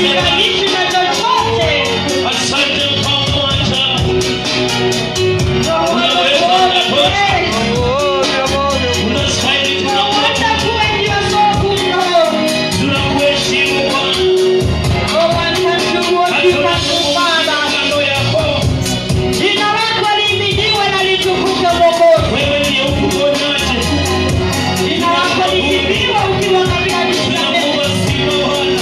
hailinganishi na chochote. Asante kwa mwanja. Unastahili tunakuheshimu Bwana. Wewe ndiye uponyaji. Tunakuomba sifa Bwana.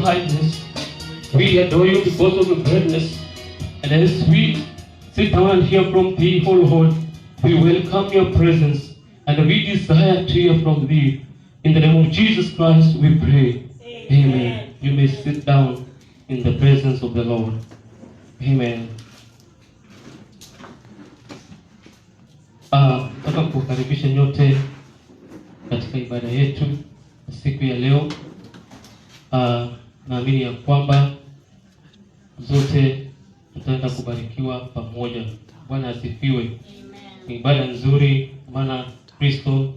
kindness. We adore you because of your greatness. And as we sit down and hear from thee, O Lord, we welcome your presence and we desire to hear from thee. In the name of Jesus Christ, we pray. Amen. You may sit down in the presence of the Lord. Amen. Nataka kukaribisha nyote katika ibada yetu siku ya leo. Naamini ya kwamba zote tutaenda kubarikiwa pamoja. Bwana asifiwe. Ni ibada nzuri, maana Kristo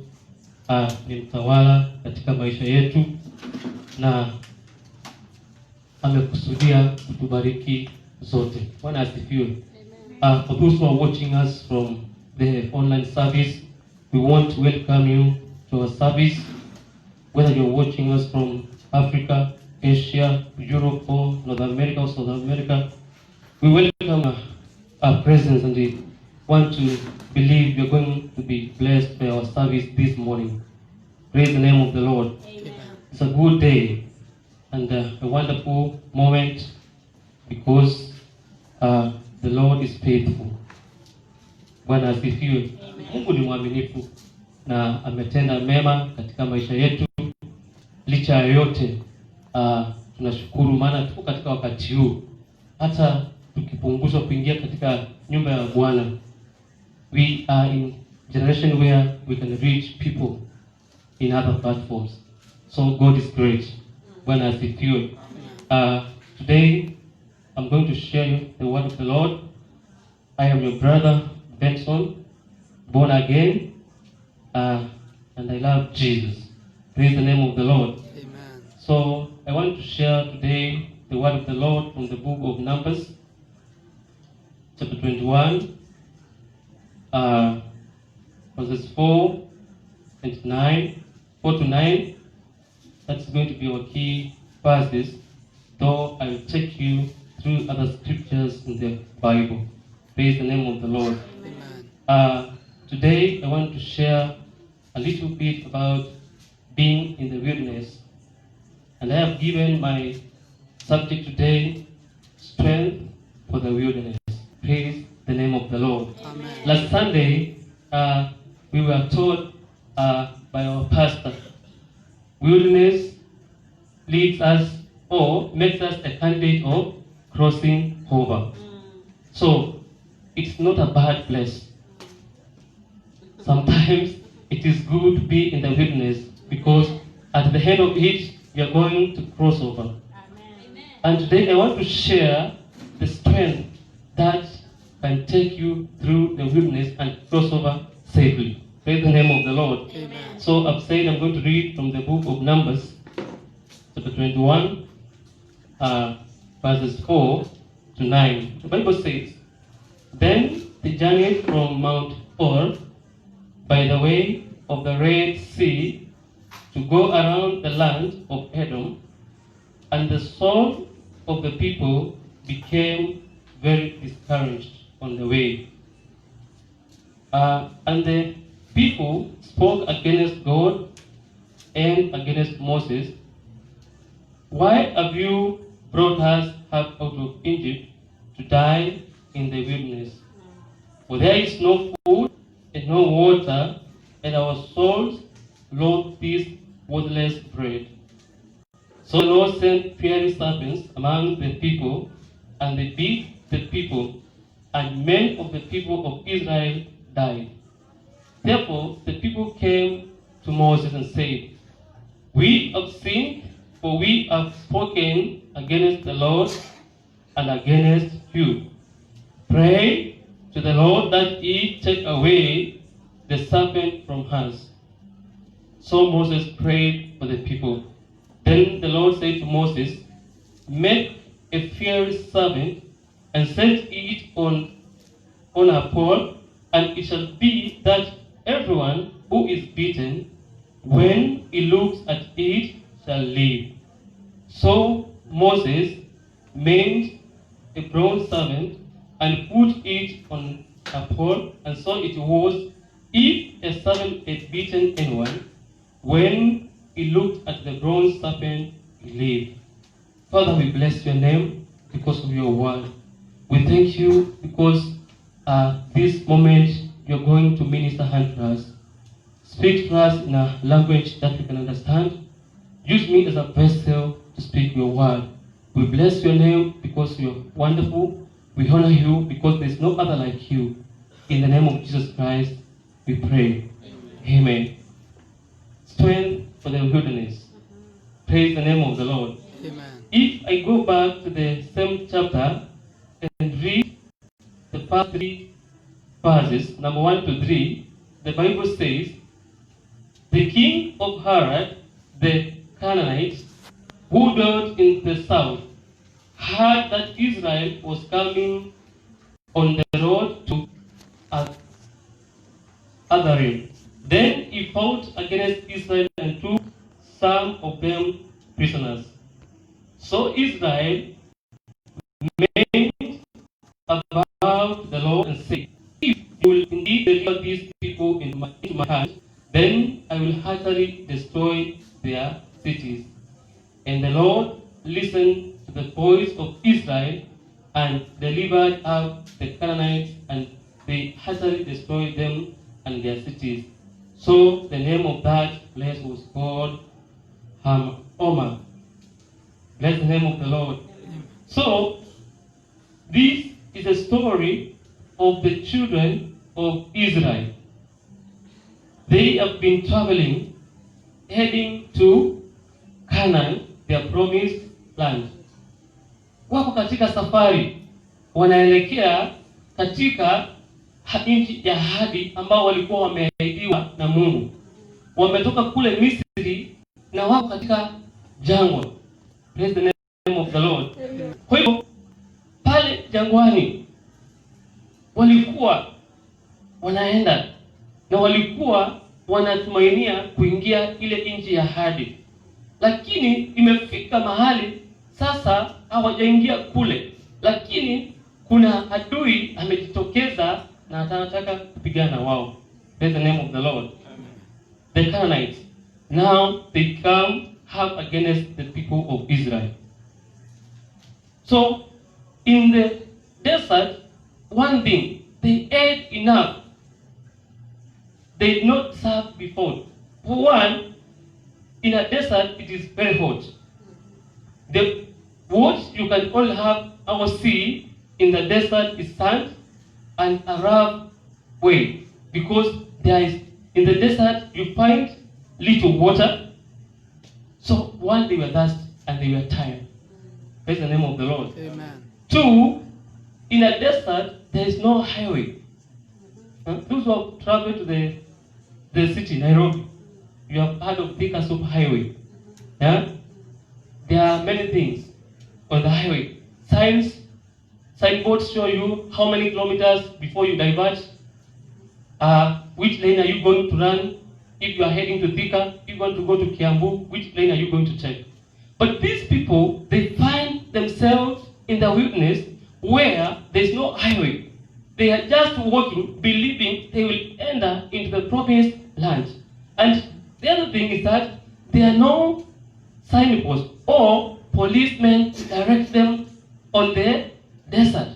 ni mtawala katika maisha yetu na amekusudia kutubariki zote. Bwana asifiwe. For those who are watching us from the online service, we want to welcome you to our service. Whether you're watching us from Africa, Asia, Europe, or North America or South America, we welcome our presence and we want to believe you're going to be blessed by our service this morning. Praise the name of the Lord. Amen. It's a good day and a wonderful moment because the Lord is faithful. Bwana asifiwe. Mungu ni mwaminifu na ametenda mema katika maisha yetu. Licha ya yote, tunashukuru maana tuko katika wakati huu. Hata tukipunguzwa kuingia katika nyumba ya Bwana, we are in generation where we can reach people in other platforms. So God is great. Bwana asifiwe. Today I'm going to share the word of the Lord. I am your brother Benson, born again, and I love Jesus. Praise the name of the Lord. Amen. So I want to share today the word of the Lord from the book of Numbers, chapter 21, verses 4 and 9, 4 to 9. That's going to be our key verses, though I will take you through other scriptures in the Bible. Praise the name of the Lord. Amen. Today I want to share a little bit about being in the wilderness. And I have given my subject today, strength for the wilderness. Praise the name of the Lord. Amen. Last Sunday, we were told by our pastor, wilderness leads us or makes us a candidate of crossing over. So, it's not a bad place. Sometimes it is good to be in the wilderness because at the end of it, you are going to cross over. Amen. And today I want to share the strength that can take you through the wilderness and cross over safely. Praise the name of the Lord. Amen. So I've said I'm going to read from the book of Numbers, chapter 21, verses 4 to 9. The Bible says, Then they journeyed from Mount Hor by the way of the Red Sea to go around the land of Edom, and the soul of the people became very discouraged on the way. And the people spoke against God and against Moses. Why have you brought us up out of Egypt to die in the wilderness? For there is no food and no water, and our souls loathe this worthless bread. So the Lord sent fiery serpents among the people, and they beat the people, and many of the people of Israel died. Therefore the people came to Moses and said, We have sinned, for we have spoken against the Lord and against you. Pray to the Lord that he take away the serpent from us. So Moses prayed for the people. Then the Lord said to Moses, Make a fiery serpent and set it on a pole, and it shall be that everyone who is beaten, when he looks at it, shall live. So Moses made a bronze serpent and put it on a pole, and so it was, if a serpent had beaten anyone, when he looked at the bronze serpent, he lived. Father, we bless your name because of your word. We thank you because this moment you're going to minister unto us. Speak to us in a language that we can understand. Use me as a vessel to speak your word. We bless your name because you're wonderful. We honor you because there's no other like you. In the name of Jesus Christ, we pray. Amen. Strength for the wilderness. Praise the name of the Lord. Amen. If I go back to the same chapter and read the first 3 verses, number 1 to 3, the Bible says, the king of Harad, the Canaanite, who dwelt in the south, heard that Israel was coming on the road to Adharim. Then he fought against Israel and took some of them prisoners. So Israel made about the Lord and said, if you will indeed deliver these people into my hand, then I will utterly destroy their cities. And the Lord listened to the voice of Israel and delivered up the Canaanites, and they utterly destroyed them and their cities. So the name of that place was called Omar. Bless the name of the Lord. So this is a story of the children of Israel. They have been traveling, heading to Canaan, their promised land. Wako katika safari, wanaelekea katika nchi ya ahadi ambao walikuwa wameahidiwa na Mungu. Wametoka kule Misri na wako katika jangwa. Praise the name of the Lord. Kwa hiyo pale jangwani walikuwa wanaenda na walikuwa wanatumainia kuingia ile nchi ya ahadi, lakini imefika mahali sasa hawajaingia kule, lakini kuna adui amejitokeza na anataka kupigana wao. Praise the name of the Lord. The Canaanites, now they come up against the people of Israel. So in the desert, one thing, they ate enough. They did not serve before. For one, in a desert it is very hot. The what you can all have our see in the desert is sand and a rough way, because there is in the desert you find little water. So one, they were thirsty and they were tired. Praise the name of the Lord. Amen. 2, in a desert there is no highway. Those who have traveled to the city Nairobi, you have heard of Thika Super Highway. Yeah? There are many things on the highway. Signboards show you how many kilometers before you diverge. Which lane are you going to run? If you are heading to Thika, if you want to go to Kiambu, which lane are you going to take? But these people, they find themselves in the wilderness where there is no highway. They are just walking, believing they will enter into the promised land. And the other thing is that there are no signposts or policemen to direct them on the desert.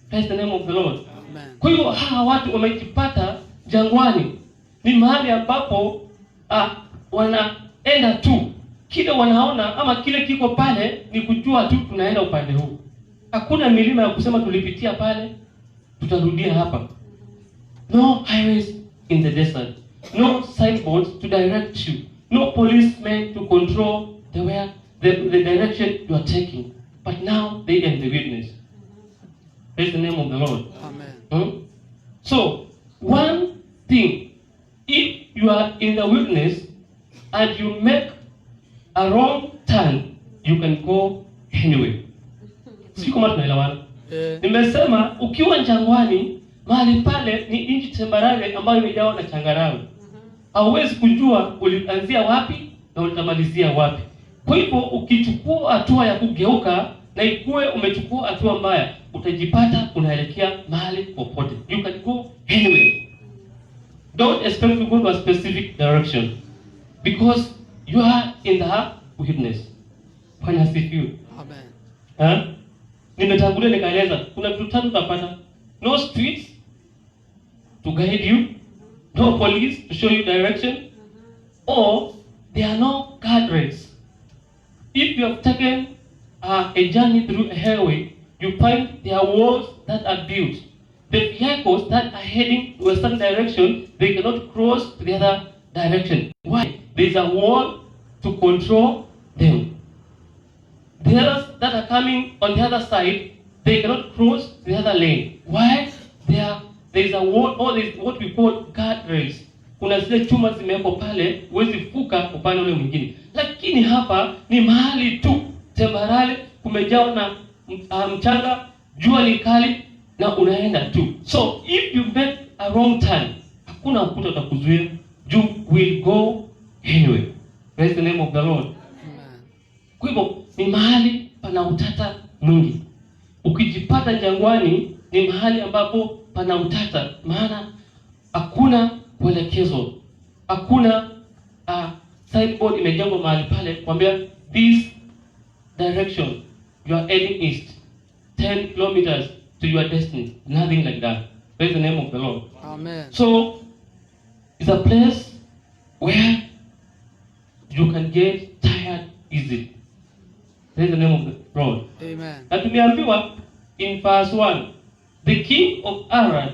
Praise the name of the Lord. Amen. Kwa hiyo hawa watu wamejipata jangwani, ni mahali ambapo wanaenda tu kile wanaona, ama kile kiko pale ni kujua tu tunaenda upande huu. Hakuna milima ya kusema tulipitia pale tutarudia hapa. No highways in the desert, no signboards to direct you, no policemen to control the direction you are taking. But now they are in the wilderness. Praise the name of the Lord. Amen. So one thing, if you are in the wilderness and you make a wrong turn, you can go anywhere. Sio kama tunaelewana. Nimesema ukiwa jangwani, mahali pale ni nchi tambarare ambayo imejawa na changarawe. Hauwezi kujua ulianzia wapi na utamalizia wapi. Kwa hivyo ukichukua hatua ya kugeuka na ikuwe umechukua hatua mbaya, utajipata unaelekea mahali popote. You can go anywhere. Don't expect to go to a specific direction because you are in the wilderness. Bwana asifiwe. Amen. Nimetangulia nikaeleza kuna vitu tatu utapata. No streets to guide you, no police to show you direction, or there are no guardrails. If you have taken a journey through a highway, you find there are walls that are built. The vehicles that are heading to a certain direction, they cannot cross to the other direction. Why? There is a wall to control them. The others that are coming on the other side, they cannot cross the other lane. Why? There is a wall, or there is what we call guardrails. Kuna zile chuma zimewekwa pale, huwezi fuka upande ule mwingine. Lakini hapa ni mahali tu tembarale, kumejaa na mchanga, jua ni kali na unaenda tu. So if you make a wrong turn, hakuna ukuta utakuzuia. You will go anyway. Praise the name of the Lord. Kwa hivyo ni mahali pana utata mwingi. Ukijipata jangwani ni mahali ambapo pana utata, maana hakuna kuelekezwa. Hakuna signboard imejengwa mahali pale kwambia this direction you are heading east 10 kilometers to your destiny. Nothing like that. Praise the name of the Lord. Amen. So it's a place where you can get tired easily. Praise the name of the Lord. Amen. Na tumeambiwa in verse 1, the king of Aram,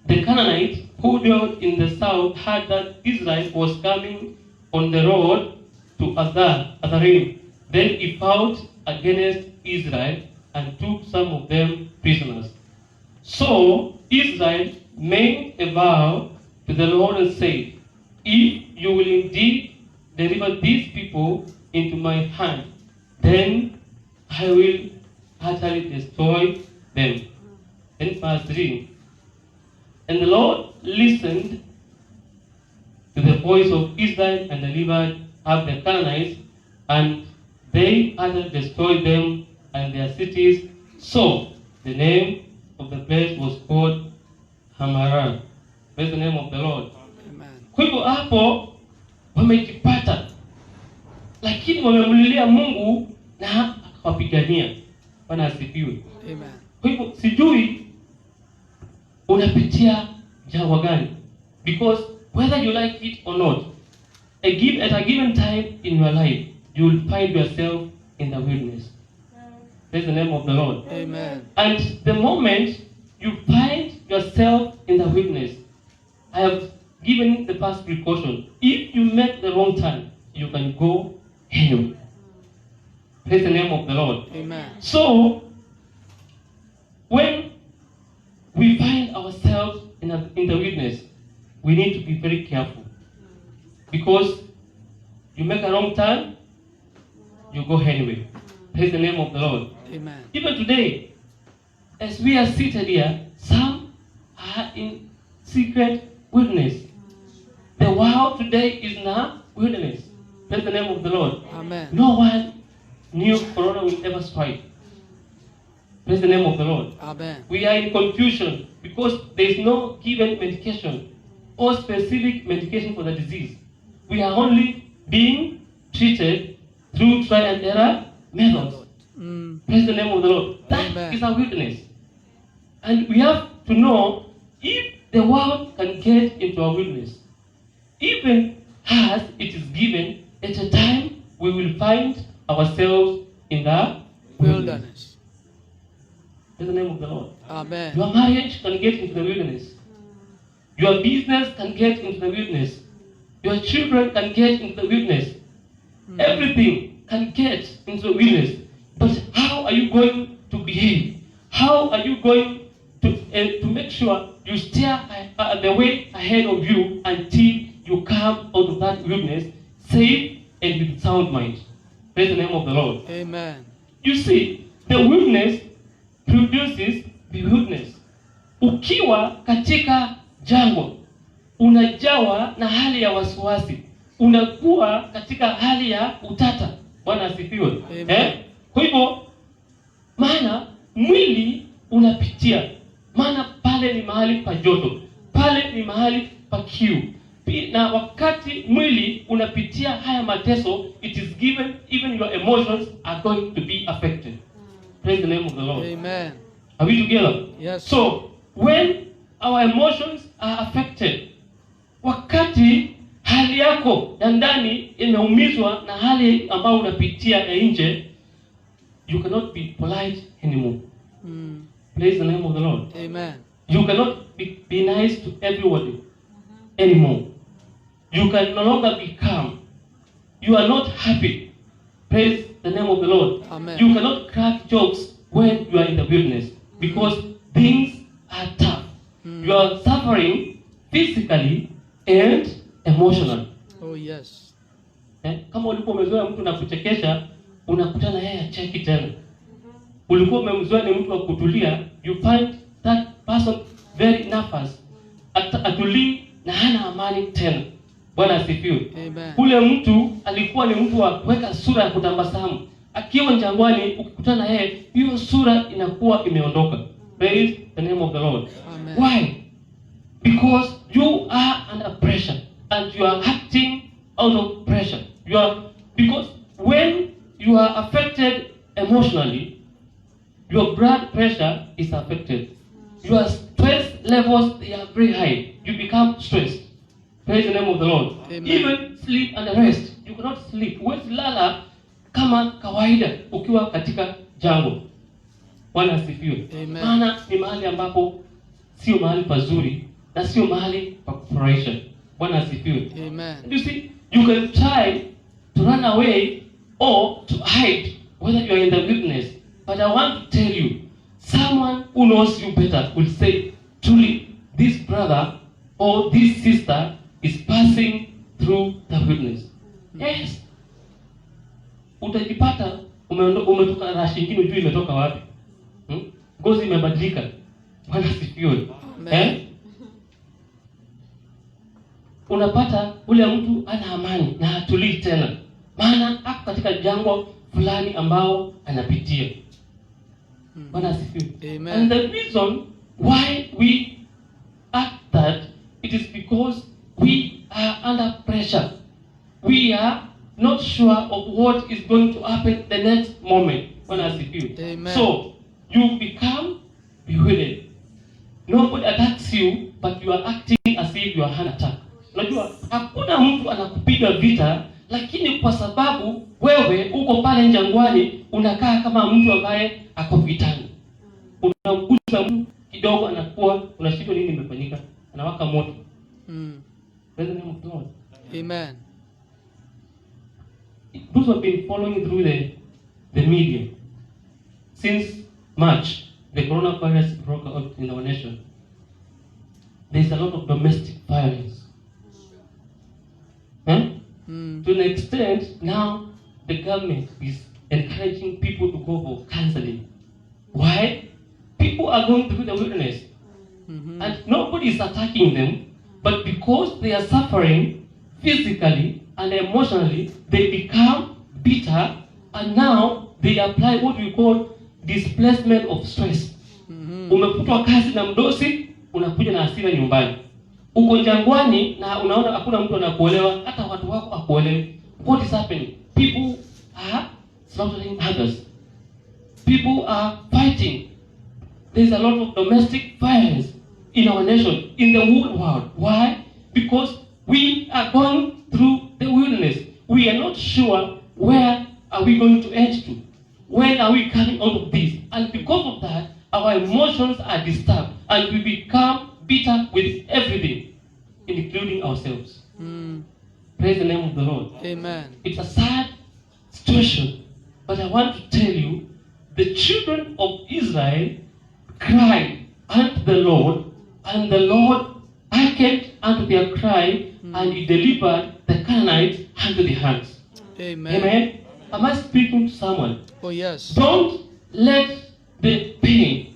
the Canaanite, who dwelt in the south, heard that Israel was coming on the road to Atharim. Then he fought against Israel and took some of them prisoners. So Israel made a vow to the Lord and said, if you will indeed deliver these people into my hand, then I will utterly destroy them. Then verse 3. And the Lord listened to the voice of Israel and delivered up the Canaanites, and they utterly destroyed them and their cities. So the name of the place was called Hamarah. Praise the name of the Lord. Amen. Kwa hivyo hapo wamejipata, lakini wamemlilia Mungu na akawapigania. Bwana asifiwe. Amen. Kwa hivyo sijui unapitia jangwa gani, because whether you like it or not, at a given time in your life, you will find yourself in the wilderness. Praise the name of the Lord. Amen. And the moment you find yourself in the wilderness, I have given the first precaution. If you make the wrong turn, you can go anywhere. Praise the name of the Lord. Amen. So, when we find ourselves in the wilderness, we need to be very careful. Because you make a wrong turn, you go anyway. Praise the name of the Lord. Amen. Even today, as we are seated here, some are in secret wilderness. The world today is in a wilderness. Praise the name of the Lord. Amen. No one knew Corona will ever strike. Praise the name of the Lord. Amen. We are in confusion because there is no given medication or specific medication for the disease. We are only being treated through trial and error methods. Praise the name of the Lord. That Amen. is our witness. And we have to know, if the world can get into our witness, even as it is given, at a time we will find ourselves in the Wilderness. Praise the name of the Lord. Amen. Your marriage can get into the wilderness. Your business can get into the wilderness. Your children can get into the wilderness. Everything can get into the wilderness. But how are you going to behave? How are you going to make sure you steer the way ahead of you until you come out of that wilderness safe and with sound mind? Praise the name of the Lord. Amen. You see, the wilderness produces bewilderness. Ukiwa katika jangwa, unajawa na hali ya wasiwasi, unakuwa katika hali ya utata. Bwana asifiwe. Kwa hivyo, maana mwili unapitia, maana pale ni mahali pa joto, pale ni mahali pa kiu, na wakati mwili unapitia haya mateso, it is given even your emotions are going to be affected. Praise the name of the Lord. Amen. Are we together? Yes. So when our emotions are affected, wakati hali yako ya ndani imeumizwa na hali ambayo unapitia ya nje, you cannot be polite anymore. Praise the name of the Lord. Amen. You cannot be nice to everybody anymore. You can no longer be calm. You are not happy. Praise the name of the Lord. Amen. You cannot crack jokes when you are in the wilderness because things are tough. You are suffering physically and emotionally. Oh yes. Kama ulikuwa umezoea mtu na kuchekesha, unakutana yeye acheki tena. Ulikuwa umemzoea ni mtu wa kutulia, you find that person very nervous. Atulii na hana amani tena. Bwana asifiwe. Amen. Ule mtu alikuwa ni mtu wa kuweka sura ya kutambasamu. Akiwa jangwani ukikutana yeye, hiyo sura inakuwa imeondoka. Praise the name of the Lord. Amen. Why? Because you are under pressure and you are acting out of pressure. Because when you are affected emotionally, your blood pressure is affected. Your stress levels, they are very high. You become stressed. Praise the name of the Lord. Amen. Even sleep and rest. You cannot sleep. Huwezi lala kama kawaida ukiwa katika jangwa. Bwana asifiwe. Amen. Maana ni mahali ambapo sio mahali pazuri na sio mahali pa kufurahisha. Bwana asifiwe. Amen. You see, you can try to run away or to hide whether you are in the wilderness. But I want to tell you, someone who knows you better will say, truly, this brother or this sister is passing through the wilderness. Yes. Utajipata umetoka rashi nyingine ujui imetoka wapi. Ngozi imebadilika. Bwana asifiwe. Unapata ule mtu ana amani na hatulii tena. Maana ako katika jangwa fulani ambao anapitia. Bwana asifiwe. Amen. And the reason why we act that, it is because we are under pressure. We are not sure of what is going to happen the next moment. Bwana asifiwe. Amen. So you become bewildered. Nobody attacks you, but you are acting as if you are under attack. Unajua hakuna mtu anakupiga vita, lakini kwa sababu wewe uko pale jangwani unakaa kama mtu ambaye ako vitani. Unamgusa mtu kidogo anakuwa unashindwa nini imefanyika, anawaka moto. Amen. Those who have been following through the media since March, the coronavirus broke out in our nation. There's a lot of domestic violence. To an extent, now the government is encouraging people to go for counseling. Why? People are going through the wilderness. And nobody is attacking them, but because they are suffering physically and emotionally, they become bitter, and now they apply what we call displacement of stress. Umefutwa kazi na mdosi, unakuja na hasira nyumbani. Uko jangwani na unaona hakuna mtu anakuelewa, hata watu wako hakuelewi. What is happening? People are slaughtering others. People are fighting. There's a lot of domestic violence in our nation, in the whole world. Why? Because we are going through the wilderness. We are not sure where are we going to end to. When are we coming out of this? And because of that, our emotions are disturbed and we become bitter with everything, including ourselves. Praise the name of the Lord. Amen. It's a sad situation, but I want to tell you, the children of Israel cried unto the Lord, and the Lord hearkened unto their cry, and he delivered the Canaanites unto their hands. Amen. Amen. Am I speaking to someone? Oh yes. Don't let the pain,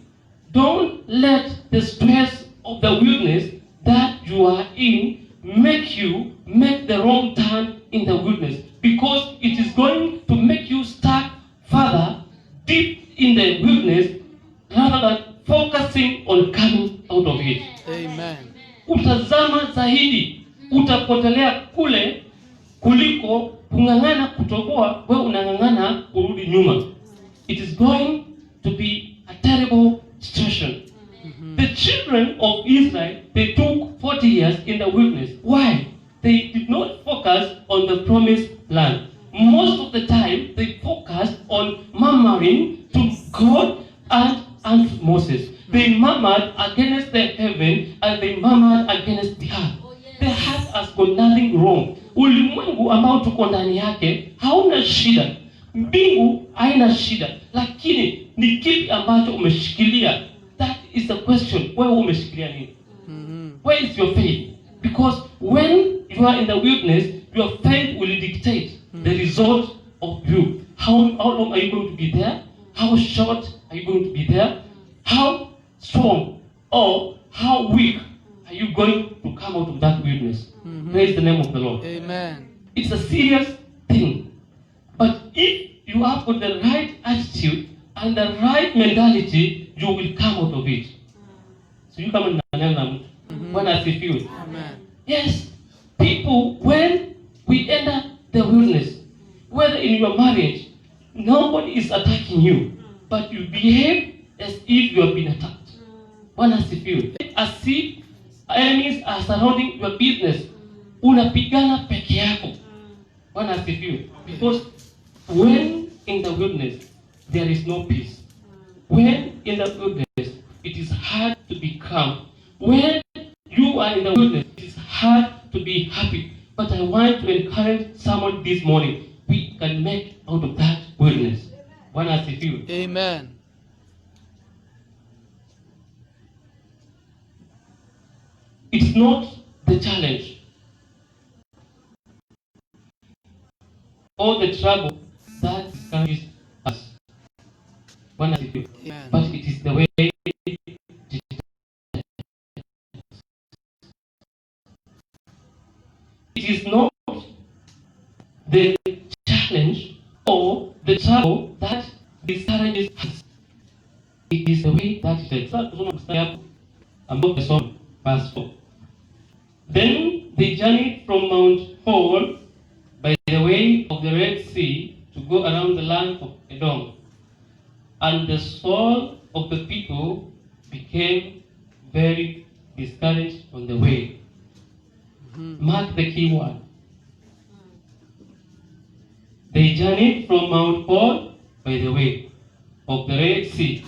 don't let the stress of the wilderness that you are in make you make the wrong turn in the wilderness, because it is going to make you stuck further deep in the wilderness rather than focusing on coming out of it. Amen. Utazama zaidi, utapotelea kule kuliko kung'ang'ana kutoboa, wewe unang'ang'ana kurudi nyuma. It is going to be a terrible situation. The children of Israel, they took 40 years in the wilderness. Why? They did not focus on the promised land. Most of the time, they focused on murmuring to God and to Moses. They murmured against the heaven and they murmured against the earth. The heart has got nothing wrong. Ulimwengu ambao tuko ndani yake hauna shida. Mbingu haina shida. Lakini ni kipi ambacho umeshikilia? That is the question. Wewe umeshikilia nini? Where is your faith? Because when you are in the wilderness, your faith will dictate the result of you. How long are you going to be there? How short are you going to be there? How strong or how weak are you going to come out of that wilderness? Praise the name of the Lord. Amen. It's a serious thing. But if you have got the right attitude and the right mentality, you will come out of it. So you come and when I see you. Amen. Yes, people, when we enter the wilderness, whether in your marriage, nobody is attacking you, but you behave as if you have been attacked. When I see you, as if enemies are surrounding your business, unapigana peke yako. When I see you, because when in the wilderness, there is no peace. When in the wilderness, it is hard to be calm. When you are in the wilderness, it is hard to be happy. But I want to encourage someone this morning. We can make out of that wilderness. One as if you. Amen. It's not the challenge or the trouble that discourages us. One as if you. Amen. But it is the way it is not the challenge or the trouble that discourages us. It is the way that it is. Above the song, verse 4. Then they journeyed from Mount Hor by the way of the Red Sea to go around the land of Edom. And the soul of the people became very discouraged on the way. Mark the key word. They journeyed from Mount Hor by the way of the Red Sea.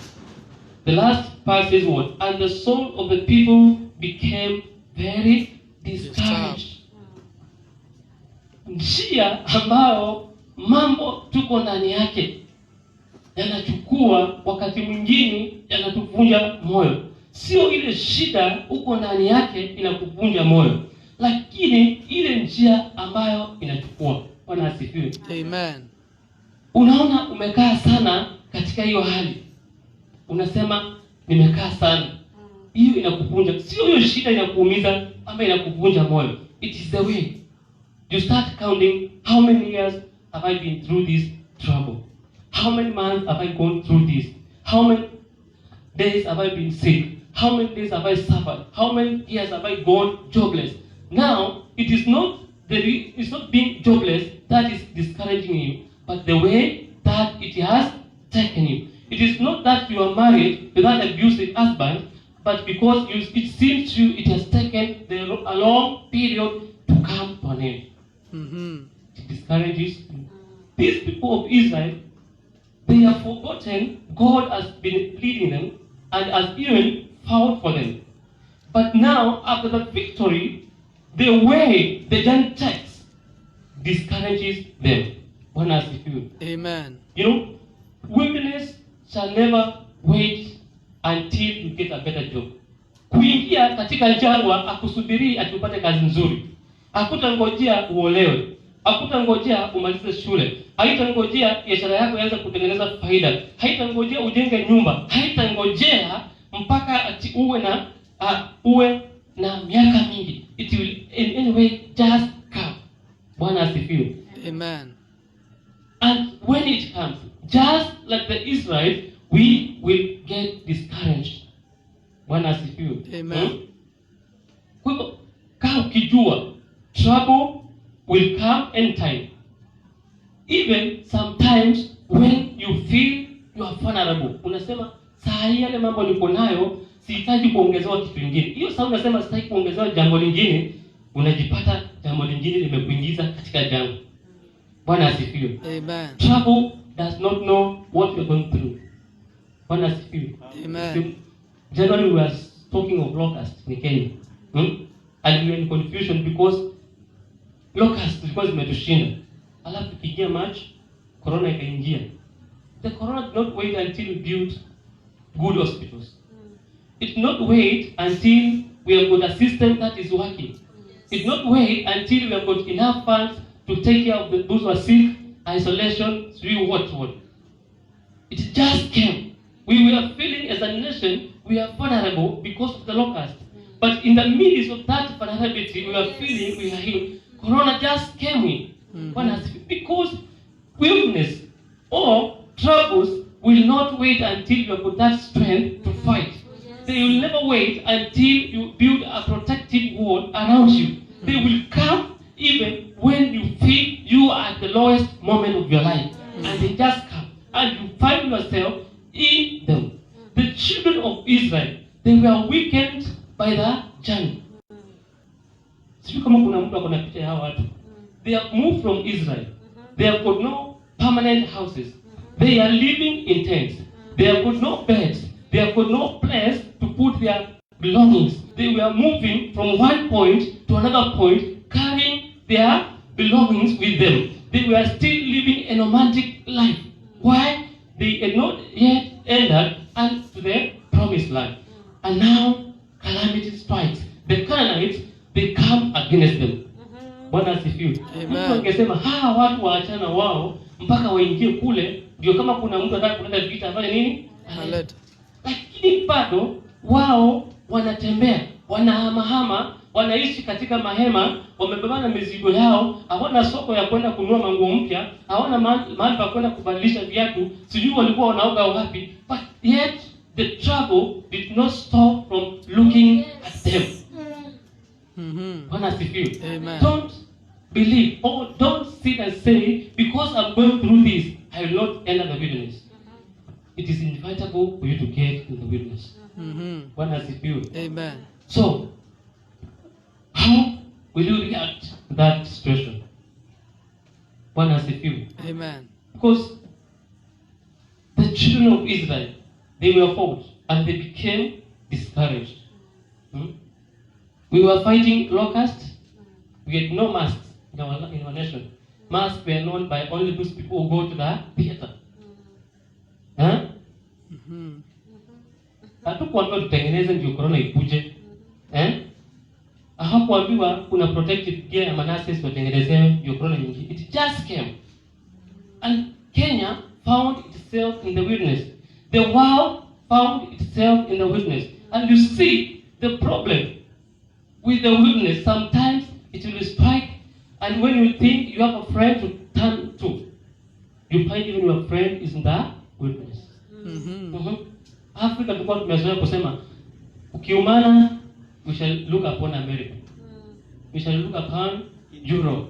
The last part is what? And the soul of the people became very discouraged. Njia ambayo mambo tuko ndani yake yanachukua wakati mwingine yanatuvunja moyo. Sio ile shida uko ndani yake inakuvunja moyo, lakini ile njia ambayo inachukua. Bwana asifiwe. Amen. Unaona umekaa sana katika hiyo hali. Unasema nimekaa sana. Hiyo inakuvunja. Sio hiyo shida inakuumiza ama inakuvunja moyo. It is the way. You start counting how many years have I been through this trouble? How many months have I gone through this? How many days have I been sick? How many days have I suffered? How many years have I gone jobless? Now, it is not it's not being jobless that is discouraging you, but the way that it has taken you. It is not that you are married to that abusive husband, but because it seems to you it has taken a long period to come to an end. It discourages you. These people of Israel, they have forgotten God has been leading them and has even fought for them. But now, after the victory, the way the journey takes discourages them. One has you. Amen. You know, wilderness shall never wait until you get a better job. Kuingia katika jangwa akusubiri atupate kazi nzuri. Hakutangojea uolewe. Hakutangojea umalize shule. Haitangojea biashara yako ianze kutengeneza faida. Haitangojea ujenge nyumba. Haitangojea mpaka ati uwe na miaka mingi. It will in any way just come. Bwana asifiwe. Amen. And when it comes, just like the Israelites, we will get discouraged. Bwana asifiwe. Amen. Kwa hivyo kaa ukijua trouble will come anytime. Even sometimes when you feel you are vulnerable. Unasema saa hii yale mambo niko nayo sihitaji kuongezewa kitu kingine. Hiyo saa unasema sitaki kuongezewa jambo lingine, unajipata jambo lingine limekuingiza katika jambo. Bwana asifiwe. Amen. Trouble does not know what you're going through. Bwana asifiwe. Amen. Generally we are talking of locusts in Kenya. And we are in confusion because locusts zilikuwa zimetushinda. Alafu tukiingia March, corona ikaingia. The corona did not wait until we built good hospitals. It did not wait until we have got a system that is working. It did not wait until we have got enough funds to take care of those who are sick, isolation, what. It just came. We were feeling as a nation, we are vulnerable because of the locust. But in the midst of that vulnerability, we are feeling we are healed. Corona just came in. Because wilderness or troubles will not wait until you have got that strength to fight. They will never wait until you build a protective wall around you. They will come even when you feel you are at the lowest moment of your life. And they just come. And you find yourself in them. The children of Israel, they were weakened by the journey. Sijui kama kuna mtu akona picha ya hawa watu. They have moved from Israel. They have got no permanent houses. They are living in tents. They have got no beds. They have got no place to put their belongings. They were moving from one point to another point, carrying their belongings with them. They were still living a nomadic life. Why? They had not yet entered unto the promised land. And now calamity strikes. The Canaanites, they come against them. Bwana asifiwe. Mtu angesema hawa watu waachana wao mpaka waingie kule, ndio kama kuna mtu anataka kuleta vita afanye nini? Analeta. Lakini bado wao wanatembea, wanahamahama, wanaishi katika mahema, wamebebana mizigo yao, hawana soko ya kwenda kununua manguo mpya, hawana mahali pa kwenda kubadilisha viatu, sijui walikuwa wanaoga wapi, but yet the trouble did not stop from looking at them. Bwana asifiwe. Amen. Don't believe or don't sit and say, because I'm going through this, I will not enter the wilderness. It is inevitable for you to get in the wilderness. Bwana asifiwe. Amen. So, how will you react to that situation? Bwana asifiwe. Amen. Because the children of Israel, they were fought and they became discouraged. We were fighting locusts. We had no masks in our nation. Masks were known by only those people who go to the theater. Hatukuambiwa tutengeneze ndio corona ikuje. Hakuambiwa kuna protective gear ya Manasseh watengenezewe ndio corona nyingine. It just came. And Kenya found itself in the wilderness. The world found itself in the wilderness. And you see the problem with the wilderness. Sometimes it will strike, and when you think you have a friend to turn to, you find even your friend is in the wilderness. Africa tulikuwa tumezoea kusema ukiumana, we shall look upon America. We shall look upon Europe.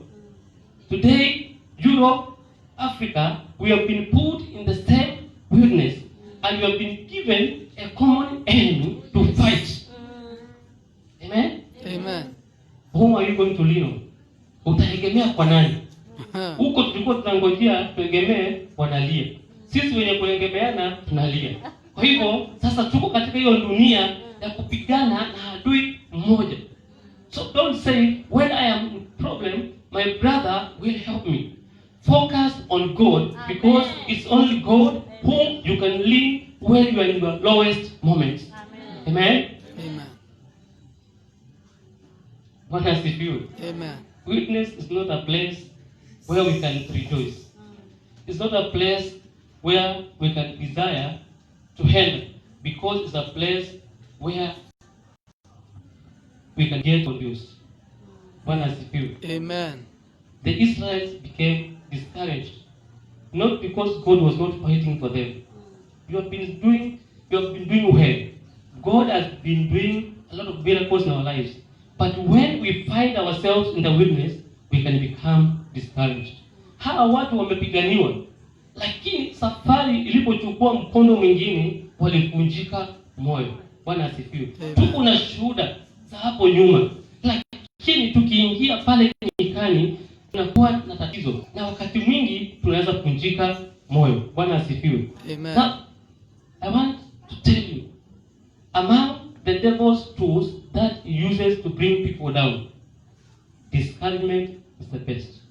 Today, Europe, Africa, we have been put in the same wilderness, and we have been given a common enemy to fight. Amen? Amen. Whom are you going to lean on? Utaegemea kwa nani? Huko tulikuwa tunangojea tuegemee wanalia. Sisi wenye kuegemeana tunalia. Kwa hivyo sasa tuko katika hiyo dunia ya kupigana na adui mmoja. So don't say when I am in problem, my brother will help me. Focus on God, because it's only God whom you can lean when you are in your lowest moments. Amen. Amen. Bwana asifiwe. Amen. Witness is not a place where we can rejoice. It's not a place where we can desire to handle, because it's a place where we can get confused. Bwana asifiwe. Amen. The Israelites became discouraged, not because God was not fighting for them. You have been doing well. God has been doing a lot of miracles in our lives. But when we find ourselves in the wilderness, we can become discouraged. Hawa watu wamepiganiwa, lakini safari ilipochukua mkondo mwingine walivunjika moyo. Bwana asifiwe. Tuko na shuhuda za hapo nyuma, lakini tukiingia pale nyikani tunakuwa na tatizo, na wakati mwingi tunaweza kuvunjika moyo. Bwana asifiwe. Amen. Now, I want to tell you, among the devil's tools that he uses to bring people down, discouragement is the best.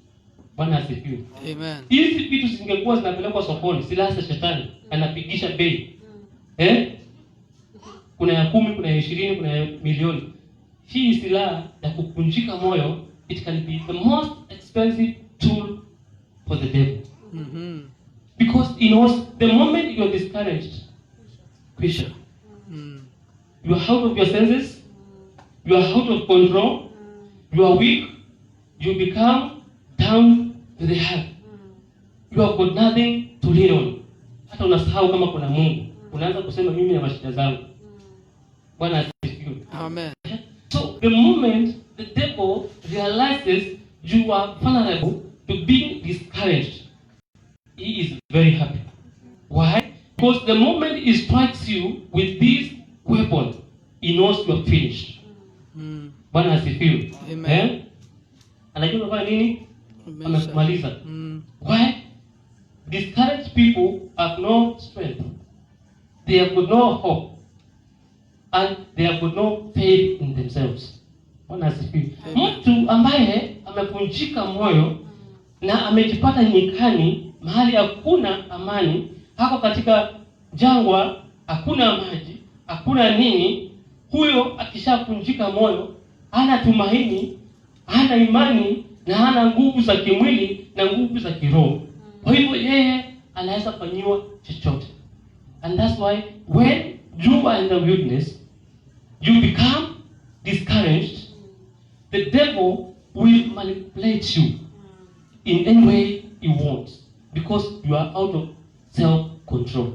Bwana asifiwe. Amen. Hizi vitu zingekuwa zinapelekwa sokoni, silaha za shetani, anapigisha bei. Kuna ya 10, kuna ya 20, kuna ya milioni. Hii silaha ya kukunjika moyo, it can be the most expensive tool for the devil. Because he knows the moment you are discouraged, Christian, you are out of your senses, you are out of control, you are weak, you become down to the earth. You have got nothing to lean on. Hata unasahau kama kuna Mungu. Unaanza kusema mimi na mashida zangu. Bwana asifiwe. Amen. So the moment the devil realizes you are vulnerable to being discouraged, he is very happy. Why? Because the moment he strikes you with this weapon, he knows you are finished. Bwana asifiwe. Amen. Anajua unafanya nini? Amemaliza. Why? Discouraged people have no strength. They have got no hope. And they have got no faith in themselves. Bwana asifiwe. Mtu ambaye amevunjika moyo na amejipata nyikani, mahali hakuna amani, hako katika jangwa, hakuna maji, hakuna nini, huyo akishavunjika moyo, hana tumaini, hana imani, na hana nguvu za kimwili na nguvu za kiroho. Kwa hivyo yeye anaweza fanyiwa chochote. And that's why when you are in the wilderness, you become discouraged, the devil will manipulate you in any way he wants, because you are out of self-control.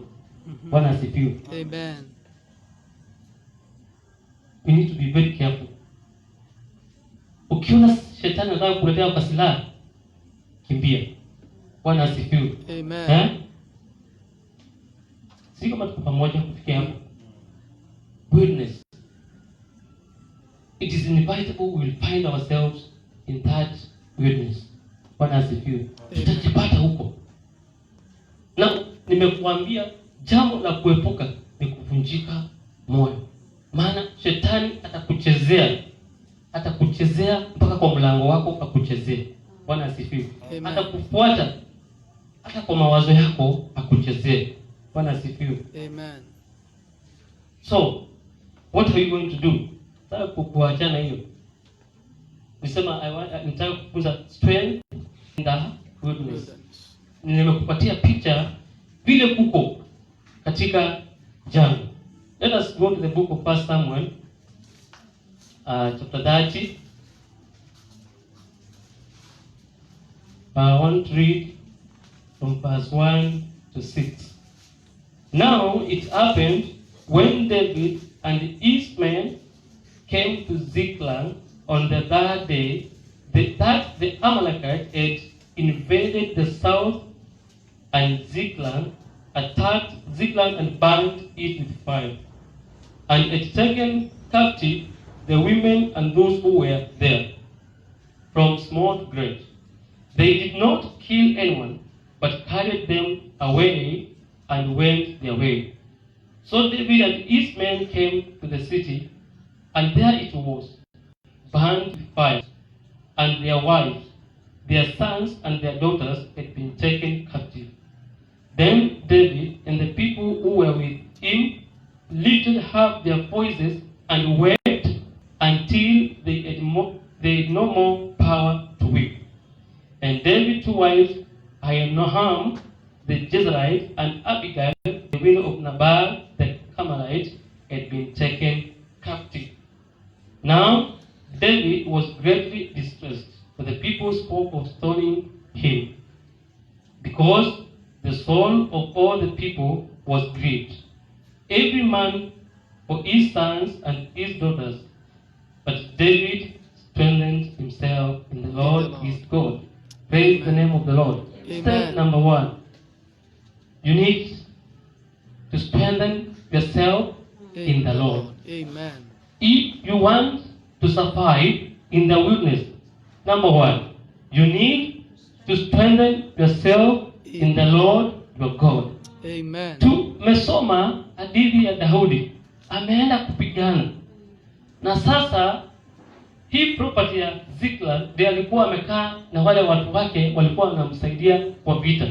Bwana asifiwe. Amen. We need to be very careful. Ukiona shetani anataka kukuletea kwa silaha, kimbia. Bwana asifiwe. Amen. Si kama tuko pamoja kufikia hapo. Witness. It is inevitable we will find ourselves in that witness. Bwana asifiwe. Tutajipata huko. Na nimekuambia jambo la kuepuka ni kuvunjika moyo. Maana shetani atakuchezea mpaka kwa mlango wako akuchezee. Bwana asifiwe. Atakufuata hata kwa mawazo yako akuchezee. Bwana asifiwe. Amen. So, what are you going to do? Sasa kuachana hiyo. Nisema nitaka kufunza strength in the wilderness. Nimekupatia picha vile kuko katika jangwa. Let us go to the book of 1 Samuel, chapter 30. I want to read from verse 1 to 6. Now it happened when David and his men came to Ziklag on the third day that the Amalekites had invaded the south, and Ziklag attacked Ziklag and burned it with fire, and had taken captive the women and those who were there, from small to great. They did not kill anyone, but carried them away and went their way. So David and his men came to the city, and there it was, burned with fire, and their wives, their sons, and their daughters had been taken captive. Then David and the people who were with him lifted up their voices and wept until they had no more power to weep. And David's two wives, Ahinoam the Jezreelite and Abigail, the widow of Nabal the Carmelite, had been taken captive. Now David was greatly distressed, for the people spoke of stoning him, because the soul of all the people was grieved, every man for his sons and his daughters. But David strengthened himself in the Lord his God. Praise the name of the Lord. Amen. Step number 1. You need to strengthen yourself in the Lord. Amen. If you want to survive in the wilderness, number 1, you need to strengthen yourself in the Lord your God. Amen. Tumesoma hadithi ya Daudi, ameenda kupigana, na sasa hii property ya Ziklag ndiye alikuwa amekaa na wale watu wake walikuwa wanamsaidia kwa vita,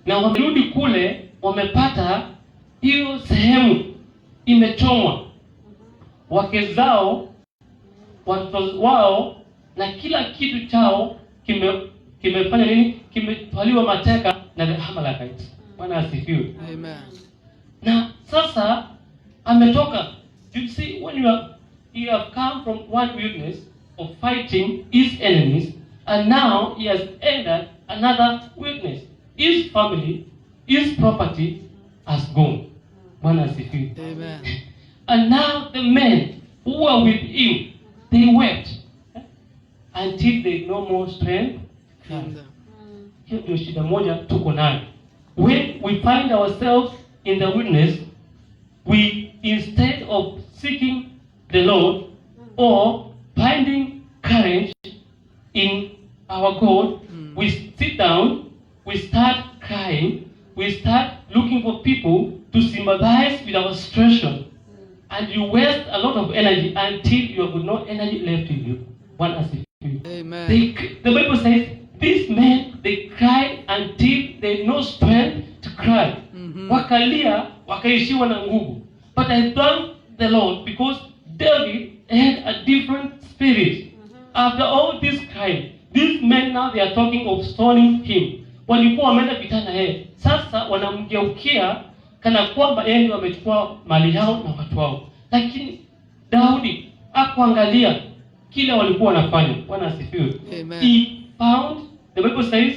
na wamerudi kule, wamepata hiyo sehemu imechomwa, wake zao, watoto wao na kila kitu chao kimefanya nini? Kimetwaliwa mateka na the Amalekites. Bwana asifiwe. Amen. Na sasa ametoka. You see, when you have come from one wilderness of fighting his enemies, and now he has entered another wilderness. His family, his property has gone. Bwana asifiwe. Amen. And now the men who were with him, they wept until they no more strength. Hiyo ndio shida moja tuko nayo. When we find ourselves in the wilderness, we, instead of seeking the Lord or finding courage in our God, we sit down, we start crying, we start looking for people to sympathize with our situation, and you waste a lot of energy until you have no energy left in you. One as if Amen. the Bible says these men, they cry until they no strength to cry. Wakalia, wakaishiwa na nguvu. But I thank the Lord because David had a different spirit. After all this crying, these men now they are talking of stoning him. Walikuwa wameenda vitana na yeye. Sasa wanamgeukia kana kwamba yeye ndiye amechukua mali yao na watu wao. Lakini Daudi hakuangalia kile walikuwa wanafanya. Bwana asifiwe. Amen. He found, the Bible says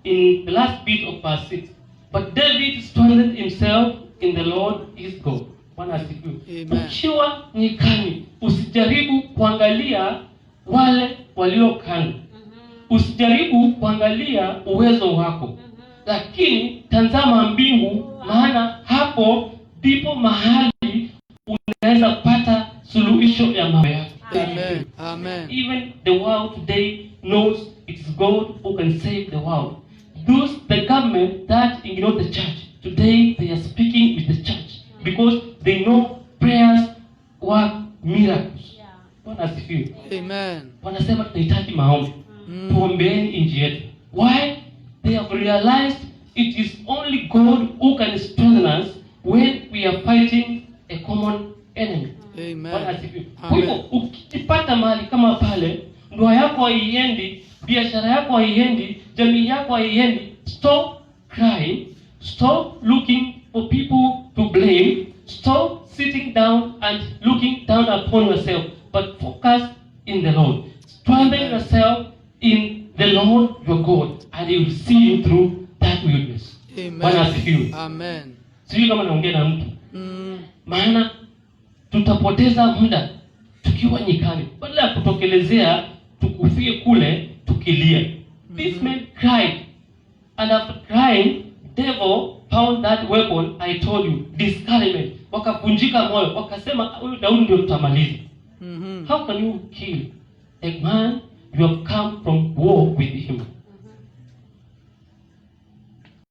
in the last bit of verse 6, but David strengthened himself in the Lord his God. Bwana asifiwe. Amen. Ukiwa nyikani, usijaribu kuangalia wale walio kando. Usijaribu kuangalia uwezo wako. Lakini tazama mbingu, maana hapo ndipo mahali unaweza kupata suluhisho ya mambo yako. Amen. Amen. Even the world today knows it's God who can save the world. Those, the government that ignore the church, today they are speaking with the church because they know prayers work miracles. Bwana asifiwe. Amen. Wanasema tunahitaji maombi. Tuombeeni nchi yetu. Why? They have realized it is only God who can strengthen us when we are fighting a common enemy. Amen. Bwana asifiwe. Kwa hivyo ukipata mahali kama pale, ndoa yako haiendi, biashara yako haiendi, jamii yako haiendi, stop crying, stop looking for people to blame, stop sitting down and looking down upon yourself, but focus in the Lord. Strengthen yourself in the Lord your God, and He will see you through that wilderness. Bwana asifiwe. Amen. Sijui kama naongea na mtu. Maana tutapoteza muda tukiwa nyikani, badala ya kutokelezea tukufie kule tukilia. This man cried, and after crying, devil found that weapon I told you, discouragement. Wakavunjika moyo, wakasema huyu Daudi ndio tutamaliza. How can you kill a man you have come from war with him?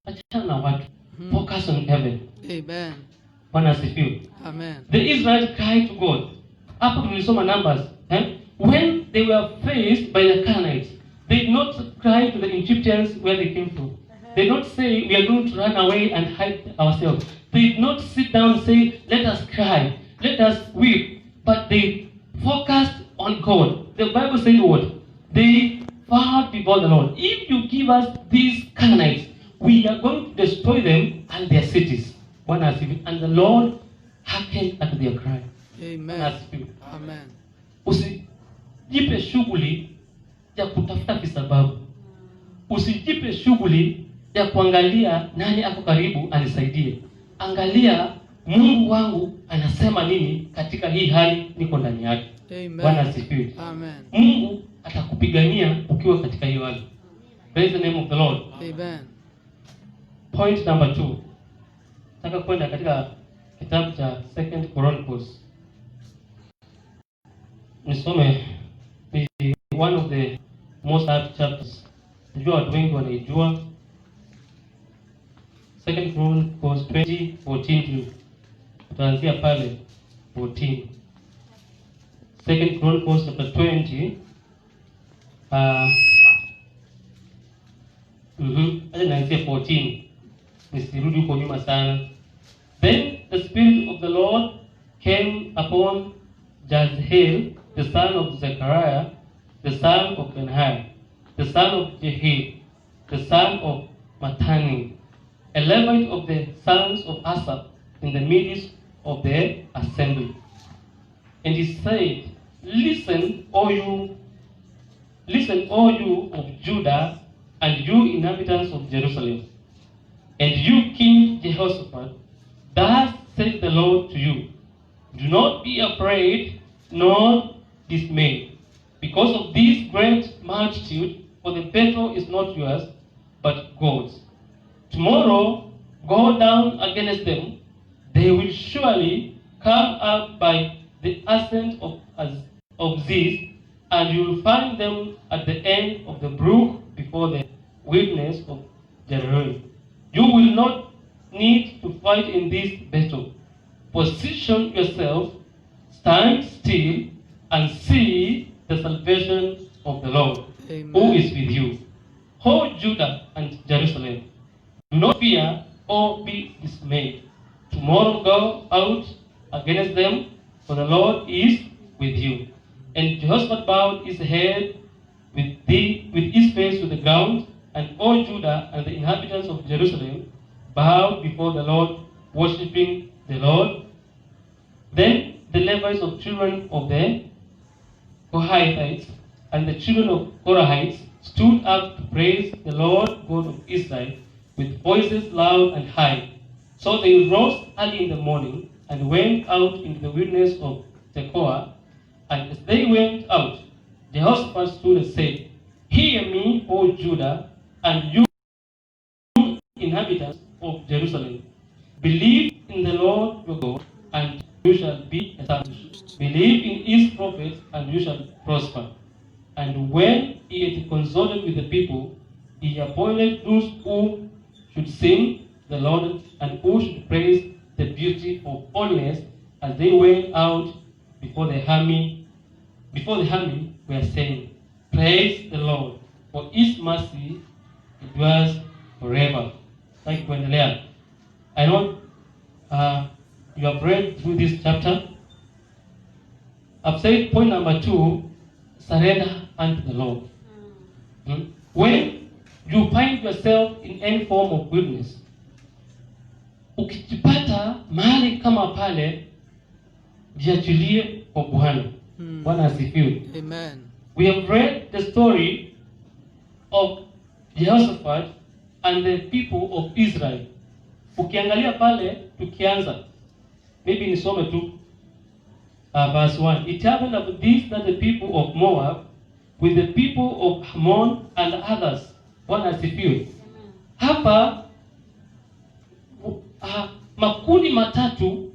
Achana na watu. Focus on heaven. Amen. Bwana asifiwe. Amen. The Israelites cried to God. Hapo tulisoma Numbers. When they were faced by the Canaanites, they did not cry to the Egyptians where they came from. They did not say, we are going to run away and hide ourselves. They did not sit down and say, let us cry, let us weep. But they focused on God. The Bible says what? They vowed before the Lord, if you give us these Canaanites, we are going to destroy them and their cities. And the Lord hearkened unto their cry. Amen. Amen. Usijipe shughuli ya kutafuta visababu. Usijipe shughuli ya kuangalia nani ako karibu anisaidie. Angalia Mungu wangu anasema nini katika hii hali niko ndani yake. Bwana asifiwe. Amen. Mungu atakupigania ukiwa katika hiyo hali. Praise the name of the Lord. Amen. Point number 2. Nataka kwenda katika kitabu cha 2 Chronicles. Nisome one of the most apt chapters. Najua watu wengi wanaijua. 2 Chronicles 20:14 tutaanzia pale 14. 2 Chronicles chapter 20 naanzia 14. Nisirudi huko nyuma sana. Then the Spirit of the Lord came upon Jazheel, the son of Zechariah, the son of Benaiah, the son of Jehiel, the son of Mattani, a Levite of the sons of Asaph, in the midst of the assembly. And he said, Listen, all you of Judah, and you inhabitants of Jerusalem, and you King Jehoshaphat, thus saith the Lord to you, do not be afraid, nor dismayed, because of this great multitude, for the battle is not yours, but God's. Tomorrow go down against them, they will surely come up by the ascent of this, and you will find them at the end of the brook before the wilderness of Jerusalem. You will not need to fight in this battle. Position yourself, stand still, and see the salvation of the Lord, Amen. who is with you. O Judah and Jerusalem, do not fear or be dismayed. Tomorrow go out against them, for the Lord is with you. And Jehoshaphat bowed his head with his face to the ground, and all Judah and the inhabitants of Jerusalem bowed before the Lord, worshipping the Lord. Then the Levites of children of the Kohathites and the children of Korahites stood up to praise the Lord God of Israel with voices loud and high. So they rose early in the morning and went out into the wilderness of Tekoa. And as they went out, Jehoshaphat stood and said, Hear me, O Judah, and you inhabitants of Jerusalem. Believe in the Lord your God, and you shall be established. Believe in his prophets, and you shall prosper. And when he had consulted with the people, he appointed those who should sing the Lord, and who should praise the beauty of holiness, as they went out before the army were saying, Praise the Lord, for his mercy endures forever. Like kuendelea. I know you have read through this chapter. I've said point number 2, surrender unto the Lord. When you find yourself in any form of wilderness, ukijipata mahali kama pale, jiachilie kwa Bwana. Bwana asifiwe. Amen. We have read the story of Jehoshaphat and the people of Israel. Ukiangalia pale, tukianza, maybe nisome tu verse 1. It happened of this that the people of Moab with the people of Ammon and others. Bwana asifiwe. Hapa makundi matatu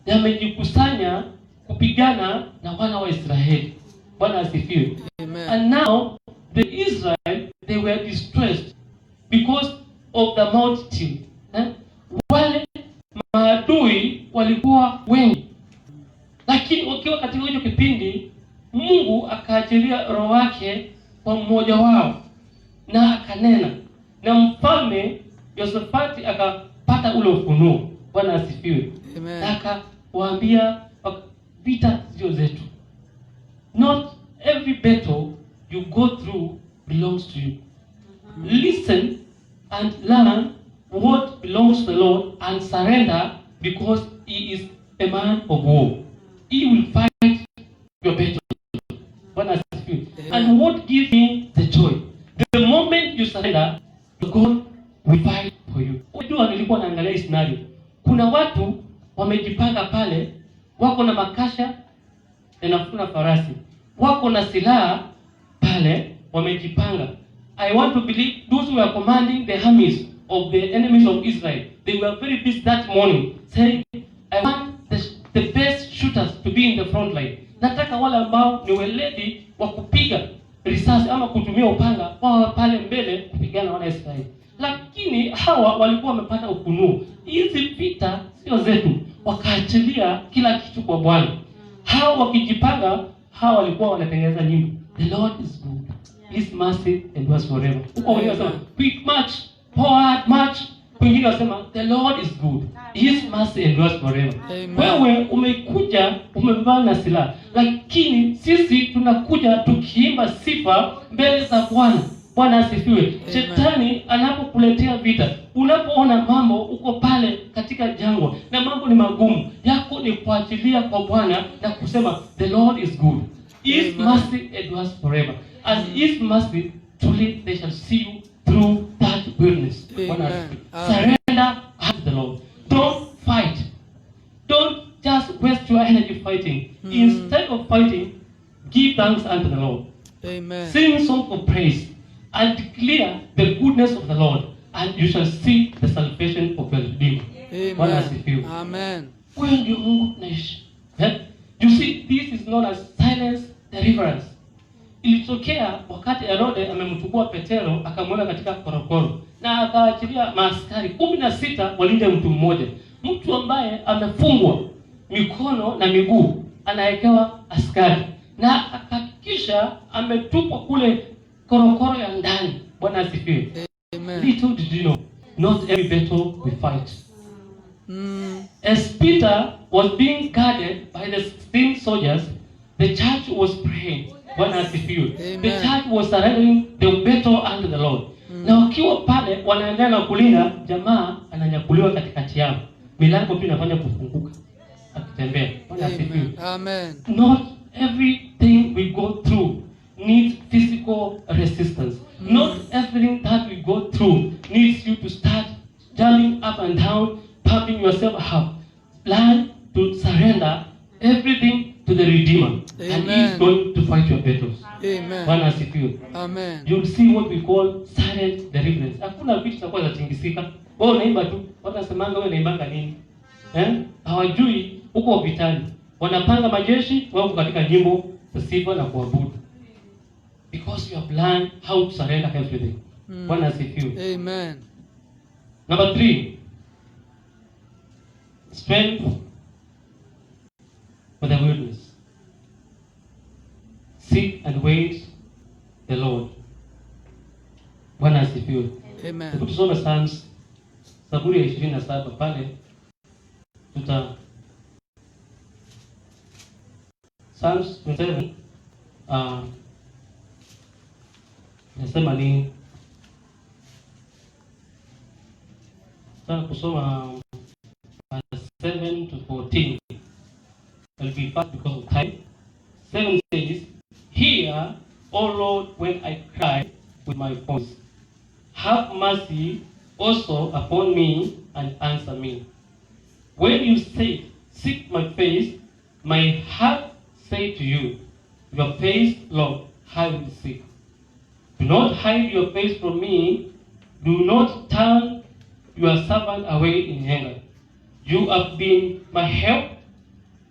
yamejikusanya kupigana na wana wa Israeli. Bwana asifiwe. Amen. And now the Israel, they were distressed because of the multitude. Wale maadui walikuwa wengi, lakini wakiwa katika hiyo kipindi, Mungu akaachilia roho wake kwa mmoja wao na akanena, na mfalme Yehoshafati akapata ule ufunuo. Bwana asifiwe. Amen. Na akawaambia, vita sio zetu. Not every battle you go through belongs to you. Listen and learn what belongs to the Lord and surrender, because he is a man of war. He will fight your battle. And what gives me the joy? The moment you surrender, God will fight for you. Unajua, nilikuwa naangalia hii scenario. Kuna watu wamejipanga pale, wako na makasha, hakuna farasi. Wako na silaha pale, wamejipanga. I want to believe those who are commanding the armies of the enemies of Israel, they were very busy that morning saying, I want the best shooters to be in the front line. Nataka wale ambao ni weledi wa kupiga risasi ama kutumia upanga wao pale mbele kupigana na wana Israeli. Lakini hawa walikuwa wamepata ufunuo. Hizi vita sio zetu. Wakaachilia kila kitu kwa Bwana. Hawa wakijipanga, hawa walikuwa wanatengeneza nyimbo. The Lord is good. His mercy endures forever. Huko wengine wanasema quick march, forward march. Wengine wanasema the Lord is good. His mercy endures forever. Wewe umekuja umevaa na silaha, lakini sisi tunakuja tukiimba sifa mbele za Bwana. Bwana asifiwe. Shetani anapokuletea vita, unapoona mambo uko pale katika jangwa na mambo ni magumu, yako ni kuachilia kwa Bwana na kusema the Lord is good. His mercy endures forever. As His mercy, truly they shall see you through that wilderness. Bwana asifiwe. Surrender to the Lord. Don't fight. Don't just waste your energy fighting. Instead of fighting, give thanks unto the Lord. Amen. Sing songs of praise and declare the goodness of the Lord, and you shall see the salvation of your Redeemer. Bwana asifiwe. Amen. Wewe ndio Mungu tunaishi. You see, this is known as silence deliverance. Ilitokea wakati Herode amemchukua Petero akamweka katika korokoro na akaachilia maaskari 16 walinde mtu mmoja. Mtu ambaye amefungwa mikono na miguu anawekewa askari na akakisha ametupwa kule korokoro ya ndani. Bwana asifiwe. Amen. Little did you know, not every battle we fight. As Peter was being guarded by the 16 soldiers, the church was praying. Bwana asifiwe. The church was surrendering the battle unto the Lord. Na wakiwa pale wanaendelea na kulinda, jamaa ananyakuliwa katikati yao. Milango tu inafanya kufunguka akitembea. Bwana asifiwe. Amen. Not everything we go through needs physical resistance. Not everything that we go through needs you to start jumping up and down, pumping yourself up. Learn to surrender everything to the Redeemer. And He is going to fight your battles. Amen. Bwana asifiwe. Amen. You'll see what we call silent deliverance. Hakuna vitu za kwanza tingisika. Wewe unaimba tu, watu wanasemanga wewe unaimbanga nini? Hawajui uko vitani. Wanapanga majeshi, wao katika nyimbo za sifa na kuabudu. Because you have learned how to surrender everything. Bwana asifiwe. Amen. Number 3. Strength for the wilderness. Seek and wait the Lord. Bwana asifiwe. Amen. Hebu tusome Psalms, Zaburi ya 27 pale. Psalms 27 nasema nini? Sasa kusoma 7 to 14. I'll be fast because of time. 7 says, Hear, O Lord, when I cry with my voice. Have mercy also upon me and answer me. When you say, Seek my face, my heart say to you, Your face, Lord, I will seek. Do not hide your face from me. Do not turn your servant away in anger. You have been my help.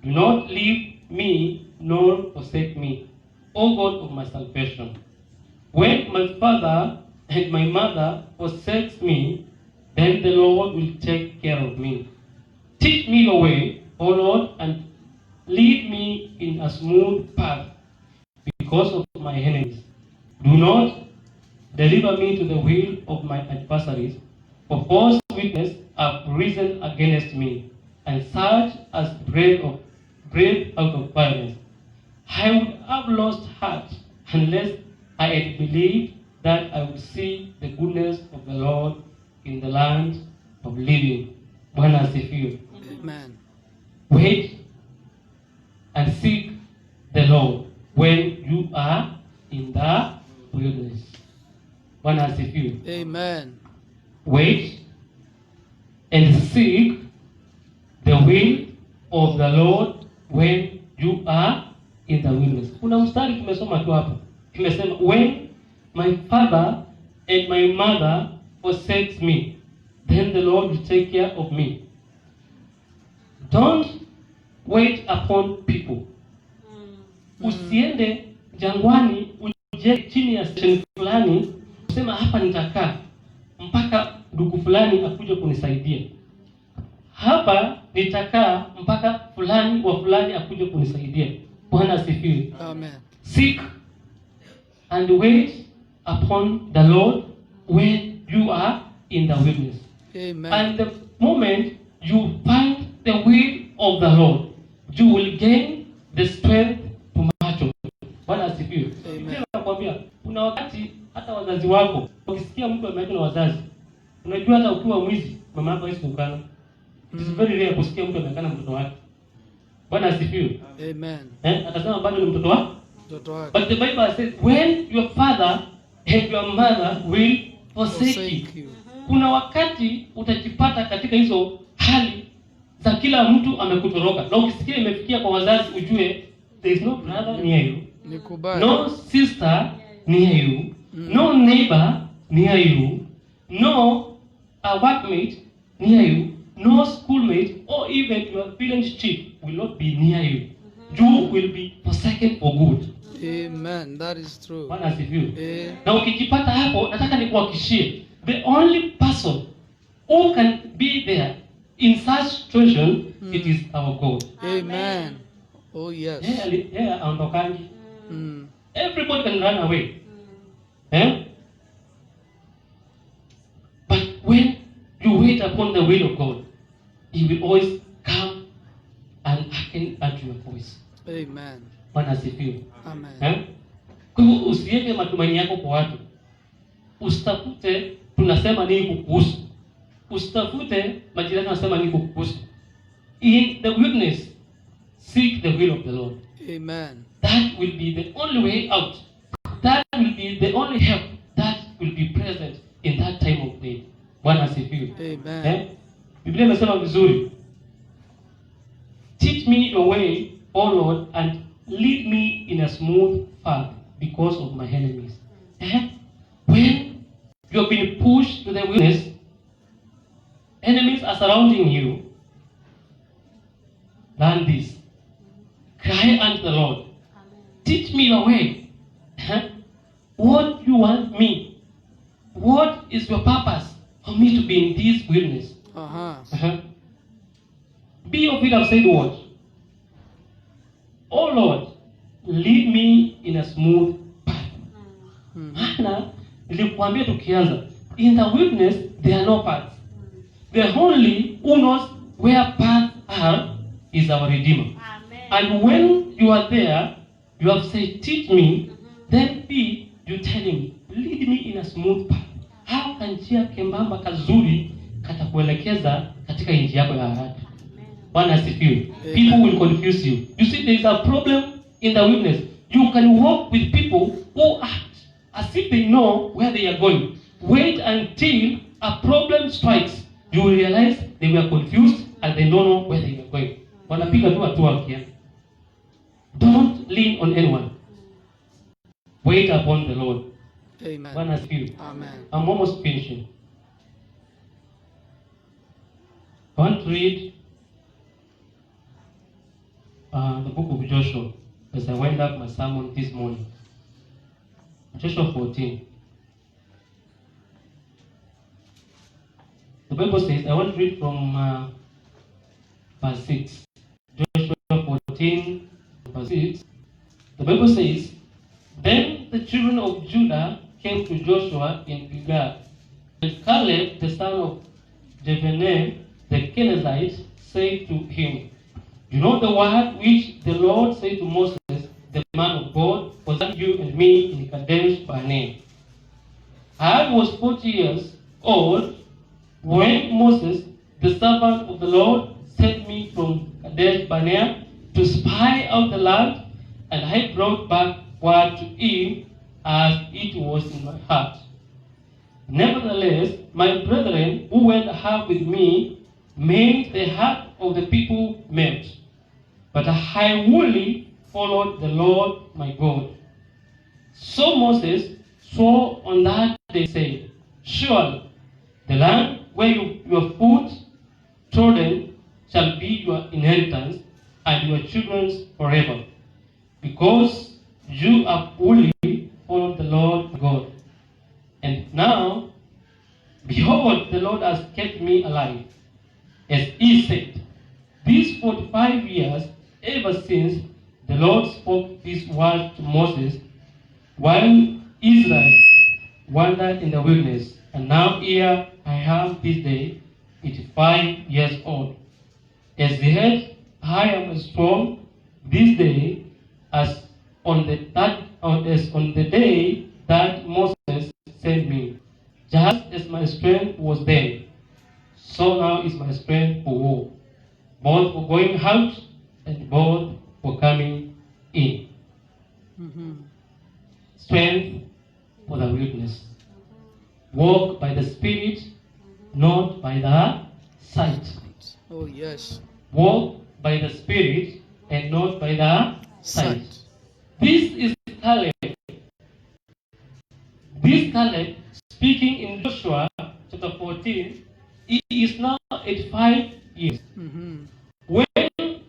Do not leave me nor forsake me, O God of my salvation. When my father and my mother forsake me, then the Lord will take care of me. Teach me your way, O Lord, and lead me in a smooth path because of my enemies. Do not deliver me to the will of my adversaries, for false witnesses have risen against me, and such as breathe out of violence. I would have lost heart unless I had believed that I would see the goodness of the Lord in the land of living. Bwana asifiwe. Amen. Wait and seek the Lord when you are in the wilderness. Bwana asifiwe. Amen. Wait and seek the will of the Lord when you are in the wilderness. Kuna mstari tumesoma tu hapo. Tumesema when my father and my mother forsakes me, then the Lord will take care of me. Don't wait upon people. Usiende jangwani uje chini ya station fulani usema hapa nitakaa mpaka ndugu fulani akuje kunisaidia. Hapa nitakaa mpaka fulani wa fulani akuje kunisaidia. Bwana asifiwe. Amen. Seek and wait upon the Lord when you are in the wilderness. Amen. And the moment you find the will of the Lord, you will gain the strength to march on. Bwana asifiwe. Amen. Nakwambia kuna wakati hata wazazi wako ukisikia mtu ameachwa na wazazi, unajua hata ukiwa mwizi mama yako hawezi kukana. It is very rare kusikia mtu amekana mtoto wake. Bwana asifiwe. Amen. Atasema bado ni mtoto wake. Mtoto wake. But the Bible says when your father and your mother will forsake you. Kuna wakati utajipata katika hizo hali za kila mtu amekutoroka. Na ukisikia imefikia kwa wazazi ujue there is no brother near you. Nikubali. No sister near you. No neighbor near you. No a workmate near you. No schoolmate or even your village chief will not be near you. You will be forsaken for good. Amen. That is true. Bwana asifiwe. Na ukijipata hapo, nataka nikuhakikishie, the only person who can be there in such situation, it is our God. Amen. Oh yes. Yeye aondokangi. Everybody can run away. But when you wait upon the will of God, He will always come and hearken unto your voice. Amen. Bwana asifiwe. Amen. Kwa hivyo usiweke matumaini yako kwa watu. Usitafute tunasema nini kukuhusu. Usitafute majirani wanasema nini kukuhusu. In the wilderness, seek the will of the Lord. Amen. That will be the only way out. That will be the only help that will be present in that time of need. Bwana asifiwe. Amen. Biblia imesema vizuri. Teach me your way, O Lord, and lead me in a smooth path because of my enemies. When you have been pushed to the wilderness, enemies are surrounding you, learn this. Cry unto the Lord. Teach me your way. What you want me? What is your purpose for me to be in this wilderness? Be of it, I've said what? Oh Lord, lead me in a smooth path. Maana nilikuambia tukianza, in the wilderness there are no paths. The only who knows where paths are is our Redeemer. Amen. And when you are there, you have said, teach me, then you tell him, lead me in a smooth path. How can njia kembamba kazuri katakuelekeza katika nchi yako ya ahadi? Bwana asifiwe. People will confuse you. You see, there is a problem in the wilderness. You can walk with people who act as if they know where they are going. Wait until a problem strikes. You will realize they were confused and they don't know where they are going. Wanapiga tu hatua wakienda. Don't lean on anyone. Wait upon the Lord. Amen. Bwana asifiwe. Amen. I'm almost finishing. I want to read the book of Joshua as I wind up my sermon this morning. Joshua 14. The Bible says, I want to read from verse 6. Joshua 14, verse 6. The Bible says, then the children of Judah came to Joshua in Gilgal, and Caleb, the son of Jephunneh, the Kenizzite, said to him, you know the word which the Lord said to Moses, the man of God, concerning you and me in Kadesh Barnea. I was 40 years old when Moses, the servant of the Lord, sent me from Kadesh Barnea to spy out the land, and I brought back word to him as it was in my heart. Nevertheless, my brethren who went ahead with me made the heart of the people melt. But I wholly followed the Lord my God. So Moses swore on that day, saying, Surely the land where your foot trodden shall be your inheritance and your children's forever, because you have fully followed the Lord God. And now, behold, the Lord has kept me alive, as he said, these 45 years, ever since the Lord spoke these words to Moses, while Israel wandered in the wilderness. And now here I am this day, 85 years old. As yet I am strong this day, as on the day that Moses sent me. Just as my strength was then, so now is my strength for war. Both for going out and both for coming in. Strength for the wilderness. Walk by the Spirit, not by the sight. Oh, yes. Walk by the Spirit and not by the sight. Sight. This is Caleb. This Caleb, speaking in Joshua chapter 14, he is now 85 years. When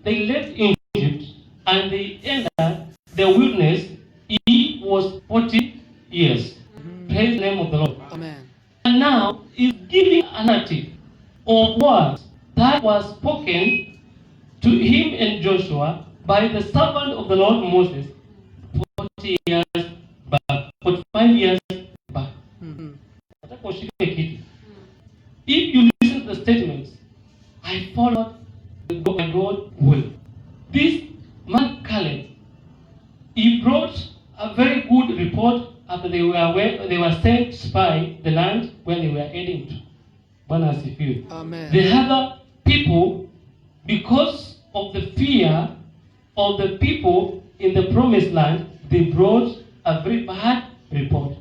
they left Egypt and they entered the wilderness, he was 40 years. Praise the name of the Lord. Amen. And now he's giving a narrative of words that was spoken to him and Joshua by the servant of the Lord Moses 40 years back, 45 years back. If you listen to the statements, I followed my God will. This man Caleb, he brought a very good report after they were sent to spy the land where they were heading to. Amen. The other people, because of the fear of the people in the promised land, they brought a very bad report.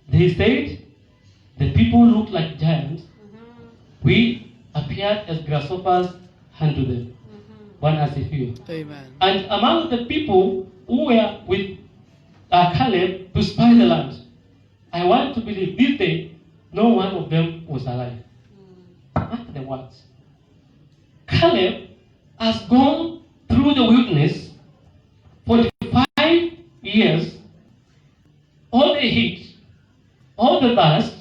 They said, the people looked like giants. We appeared as grasshoppers unto them. Amen. And among the people who were with Caleb to spy the land, I want to believe this day, no one of them was alive. After the words, Caleb has gone through the wilderness 45 years, all the heat, all the dust,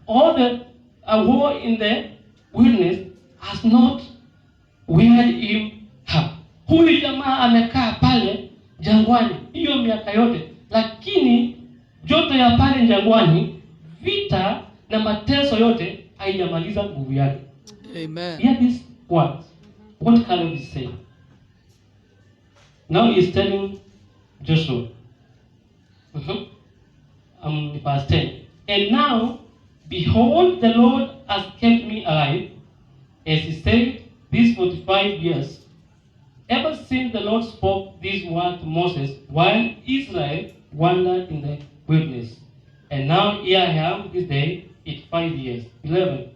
all the war in the wilderness has not weared him up. Huyu jamaa amekaa pale jangwani hiyo miaka yote, lakini joto ya pale jangwani, vita na mateso yote haijamaliza nguvu yake. Amen. Hear these words. What Caleb is saying. Now he is telling Joshua. Verse 10. And now, behold, the Lord has kept me alive, as he said, these 45 years, ever since the Lord spoke these words to Moses, while Israel wandered in the wilderness. And now here I am this day, 85 years. 11.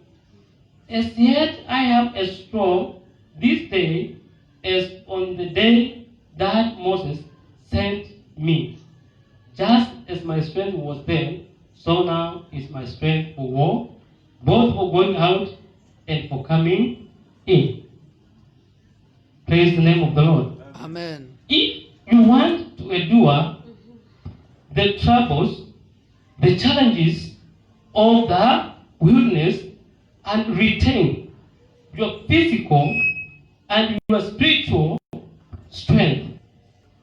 As yet I am as strong this day as on the day that Moses sent me. Just as my strength was then, so now is my strength for war, both for going out and for coming in. Praise the name of the Lord. Amen. If you want to endure the troubles, the challenges of the wilderness and retain your physical and your spiritual strength,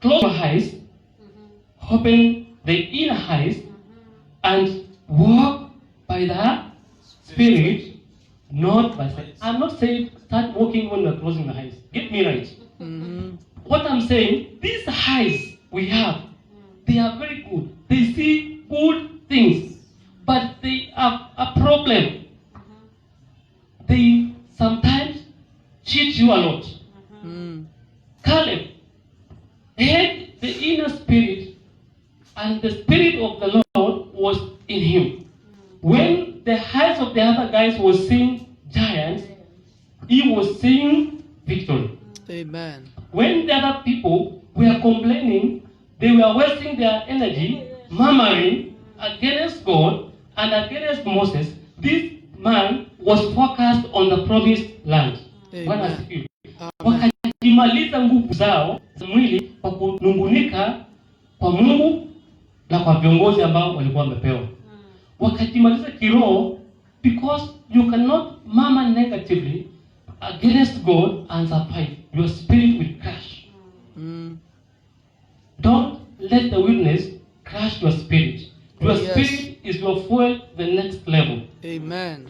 close your eyes, open the inner eyes, and walk by the Spirit, not by sight. I'm not saying start walking when you're closing your eyes. Get me right. What I'm saying, these eyes we have, they are very good. They see good things, but they have a problem. They sometimes cheat you a lot. Caleb had the inner spirit, and the Spirit of the Lord was in him. When the eyes of the other guys were seeing giants, he was seeing victory. Amen. When the other people were complaining, they were wasting their energy, murmuring against God and against Moses. This man was focused on the promised land. Bwana asifiwe. Wakajimaliza nguvu zao za mwili kwa kunungunika kwa Mungu na kwa viongozi ambao walikuwa wamepewa. Wakajimaliza kiroho, because you cannot murmur negatively against God and survive. Your spirit will crash. Don't let the witness crash your spirit. Your spirit is your fuel to the next level. Amen.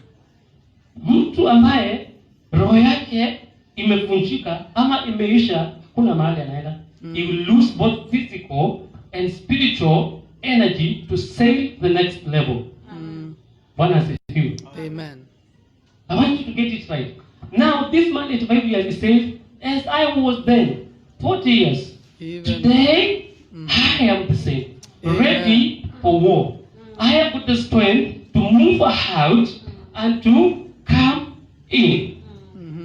Mtu ambaye roho yake imevunjika ama imeisha, kuna mahali anaenda. He will lose both physical and spiritual energy to sail the next level. Bwana asifiwe. Amen. I want you to get it right. Now, this man at 5 years, he said, as I was then, 40 years, today I am the same, ready for war. I have got the strength to move out and to come in.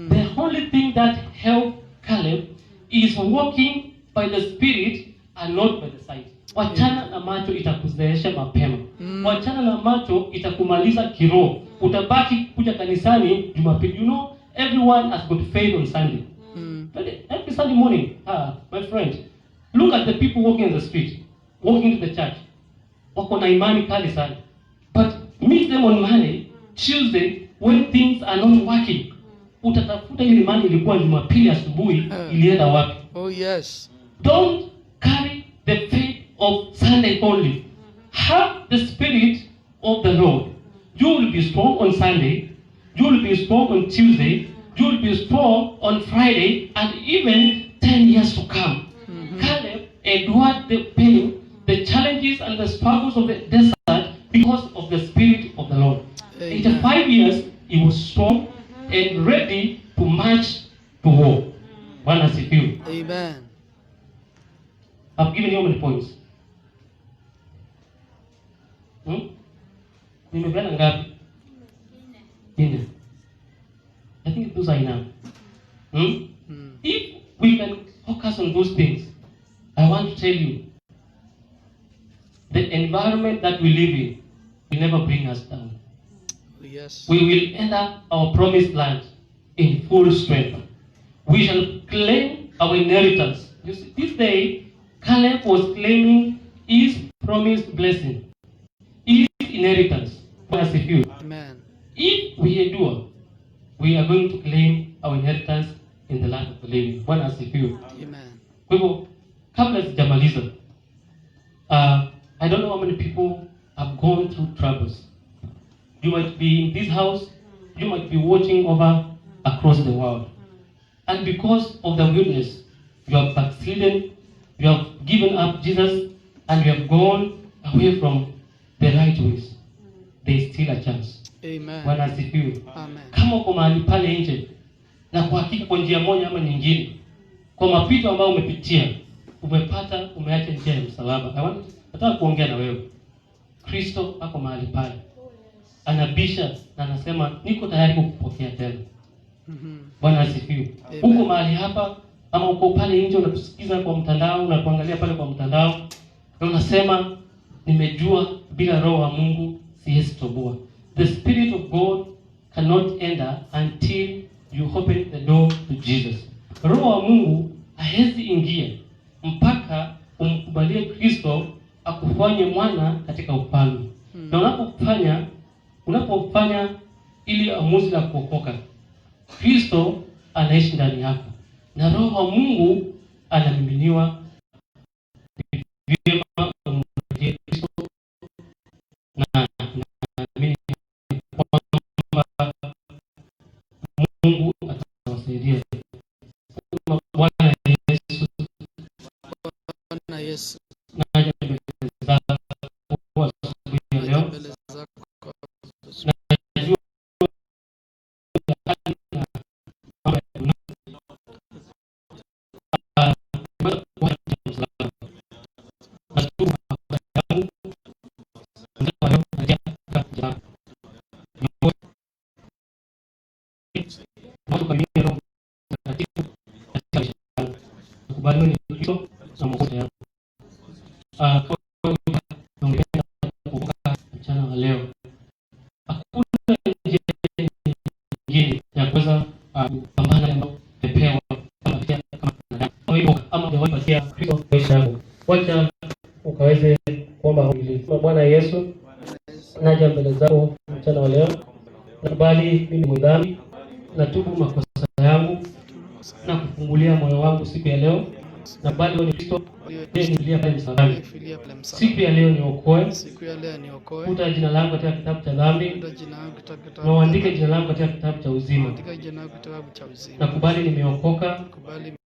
The only thing that helped Caleb is walking by the Spirit and not by the sight. Wachana na macho itakuzeesha mapema. Wachana na macho itakumaliza kiroho. Utabaki kuja kanisani Jumapili. You know, everyone has got faith on Sunday. But every Sunday morning, my friend, look at the people walking in the street, walking to the church. Wako na imani kali sana. But meet them on Monday, Tuesday, when things are not working. Utatafuta ile imani ilikuwa Jumapili asubuhi ilienda wapi? Oh yes. Don't carry the faith of Sunday only. Have the spirit of the Lord. You will be strong on Sunday. You will be strong on Tuesday. You will be strong on Friday, and even 10 years to come. Caleb endured the pain, the challenges, and the struggles of the desert because of the spirit of the Lord. In 5 years, he was strong and ready to march to war. Bwana asifiwe. Amen. I've given you how many points? Nimepeana ngapi? 4. I think those are enough. If we can focus on those things, I want to tell you, the environment that we live in will never bring us down. Yes. We will enter our promised land in full strength. We shall claim our inheritance. You see, this day, Caleb was claiming his promised blessing, his inheritance. Amen. If we endure, we are going to claim our inheritance in the land of the living. Bwana asifiwe. Amen. Kwa hivyo, kabla sijamaliza, I don't know how many people have gone through troubles. You might be in this house, you might be watching over across the world. And because of the witness, you have backslidden, you have given up Jesus, and you have gone away from the right ways. There is still a chance. Amen. Bwana asifiwe. Amen. Kama uko mahali pale nje, na kwa hakika kwa njia moja ama nyingine, kwa mapito ambayo umepitia, umeacha njia ya msalaba. Nataka kuongea na wewe. Kristo ako mahali pale. Anabisha na anasema niko tayari kukupokea tena. Bwana asifiwe. Uko mahali hapa ama uko pale nje unatusikiza kwa mtandao, unatuangalia pale kwa mtandao, na unasema nimejua bila roho wa Mungu siwezi toboa. The Spirit of God cannot enter until you open the door to Jesus. Roho wa Mungu hawezi ingia mpaka umkubalie Kristo akufanye mwana katika ufalme. Na unapofanya ili amuzi la kuokoka, Kristo anaishi ndani yako. Na roho wa Mungu anamiminiwa vyema kumrejea Kristo, na naamini kwamba Mungu atawasaidia. Bwana Yesu. Bwana Yesu. Naja mbele zako kwa asubuhi ya leo. na Mwokozi wangu. Ungependa kuokoka mchana wa leo, hakuna njia nyingine ya kuweza kupambana na pepewa kama binadamu ama hujawahi Kristo maisha yako. Wacha ukaweze kuomba hili. Bwana Yesu, naja mbele zako mchana wa leo, nakubali mimi ni mdhambi, natubu makosa yangu na kufungulia moyo wangu siku ya leo. Nakubali wewe ni Kristo, ndiye nilia pale msalabani. Siku ya leo niokoe. Futa jina langu katika kitabu cha dhambi na uandike jina langu katika kitabu cha uzima. Nakubali nimeokoka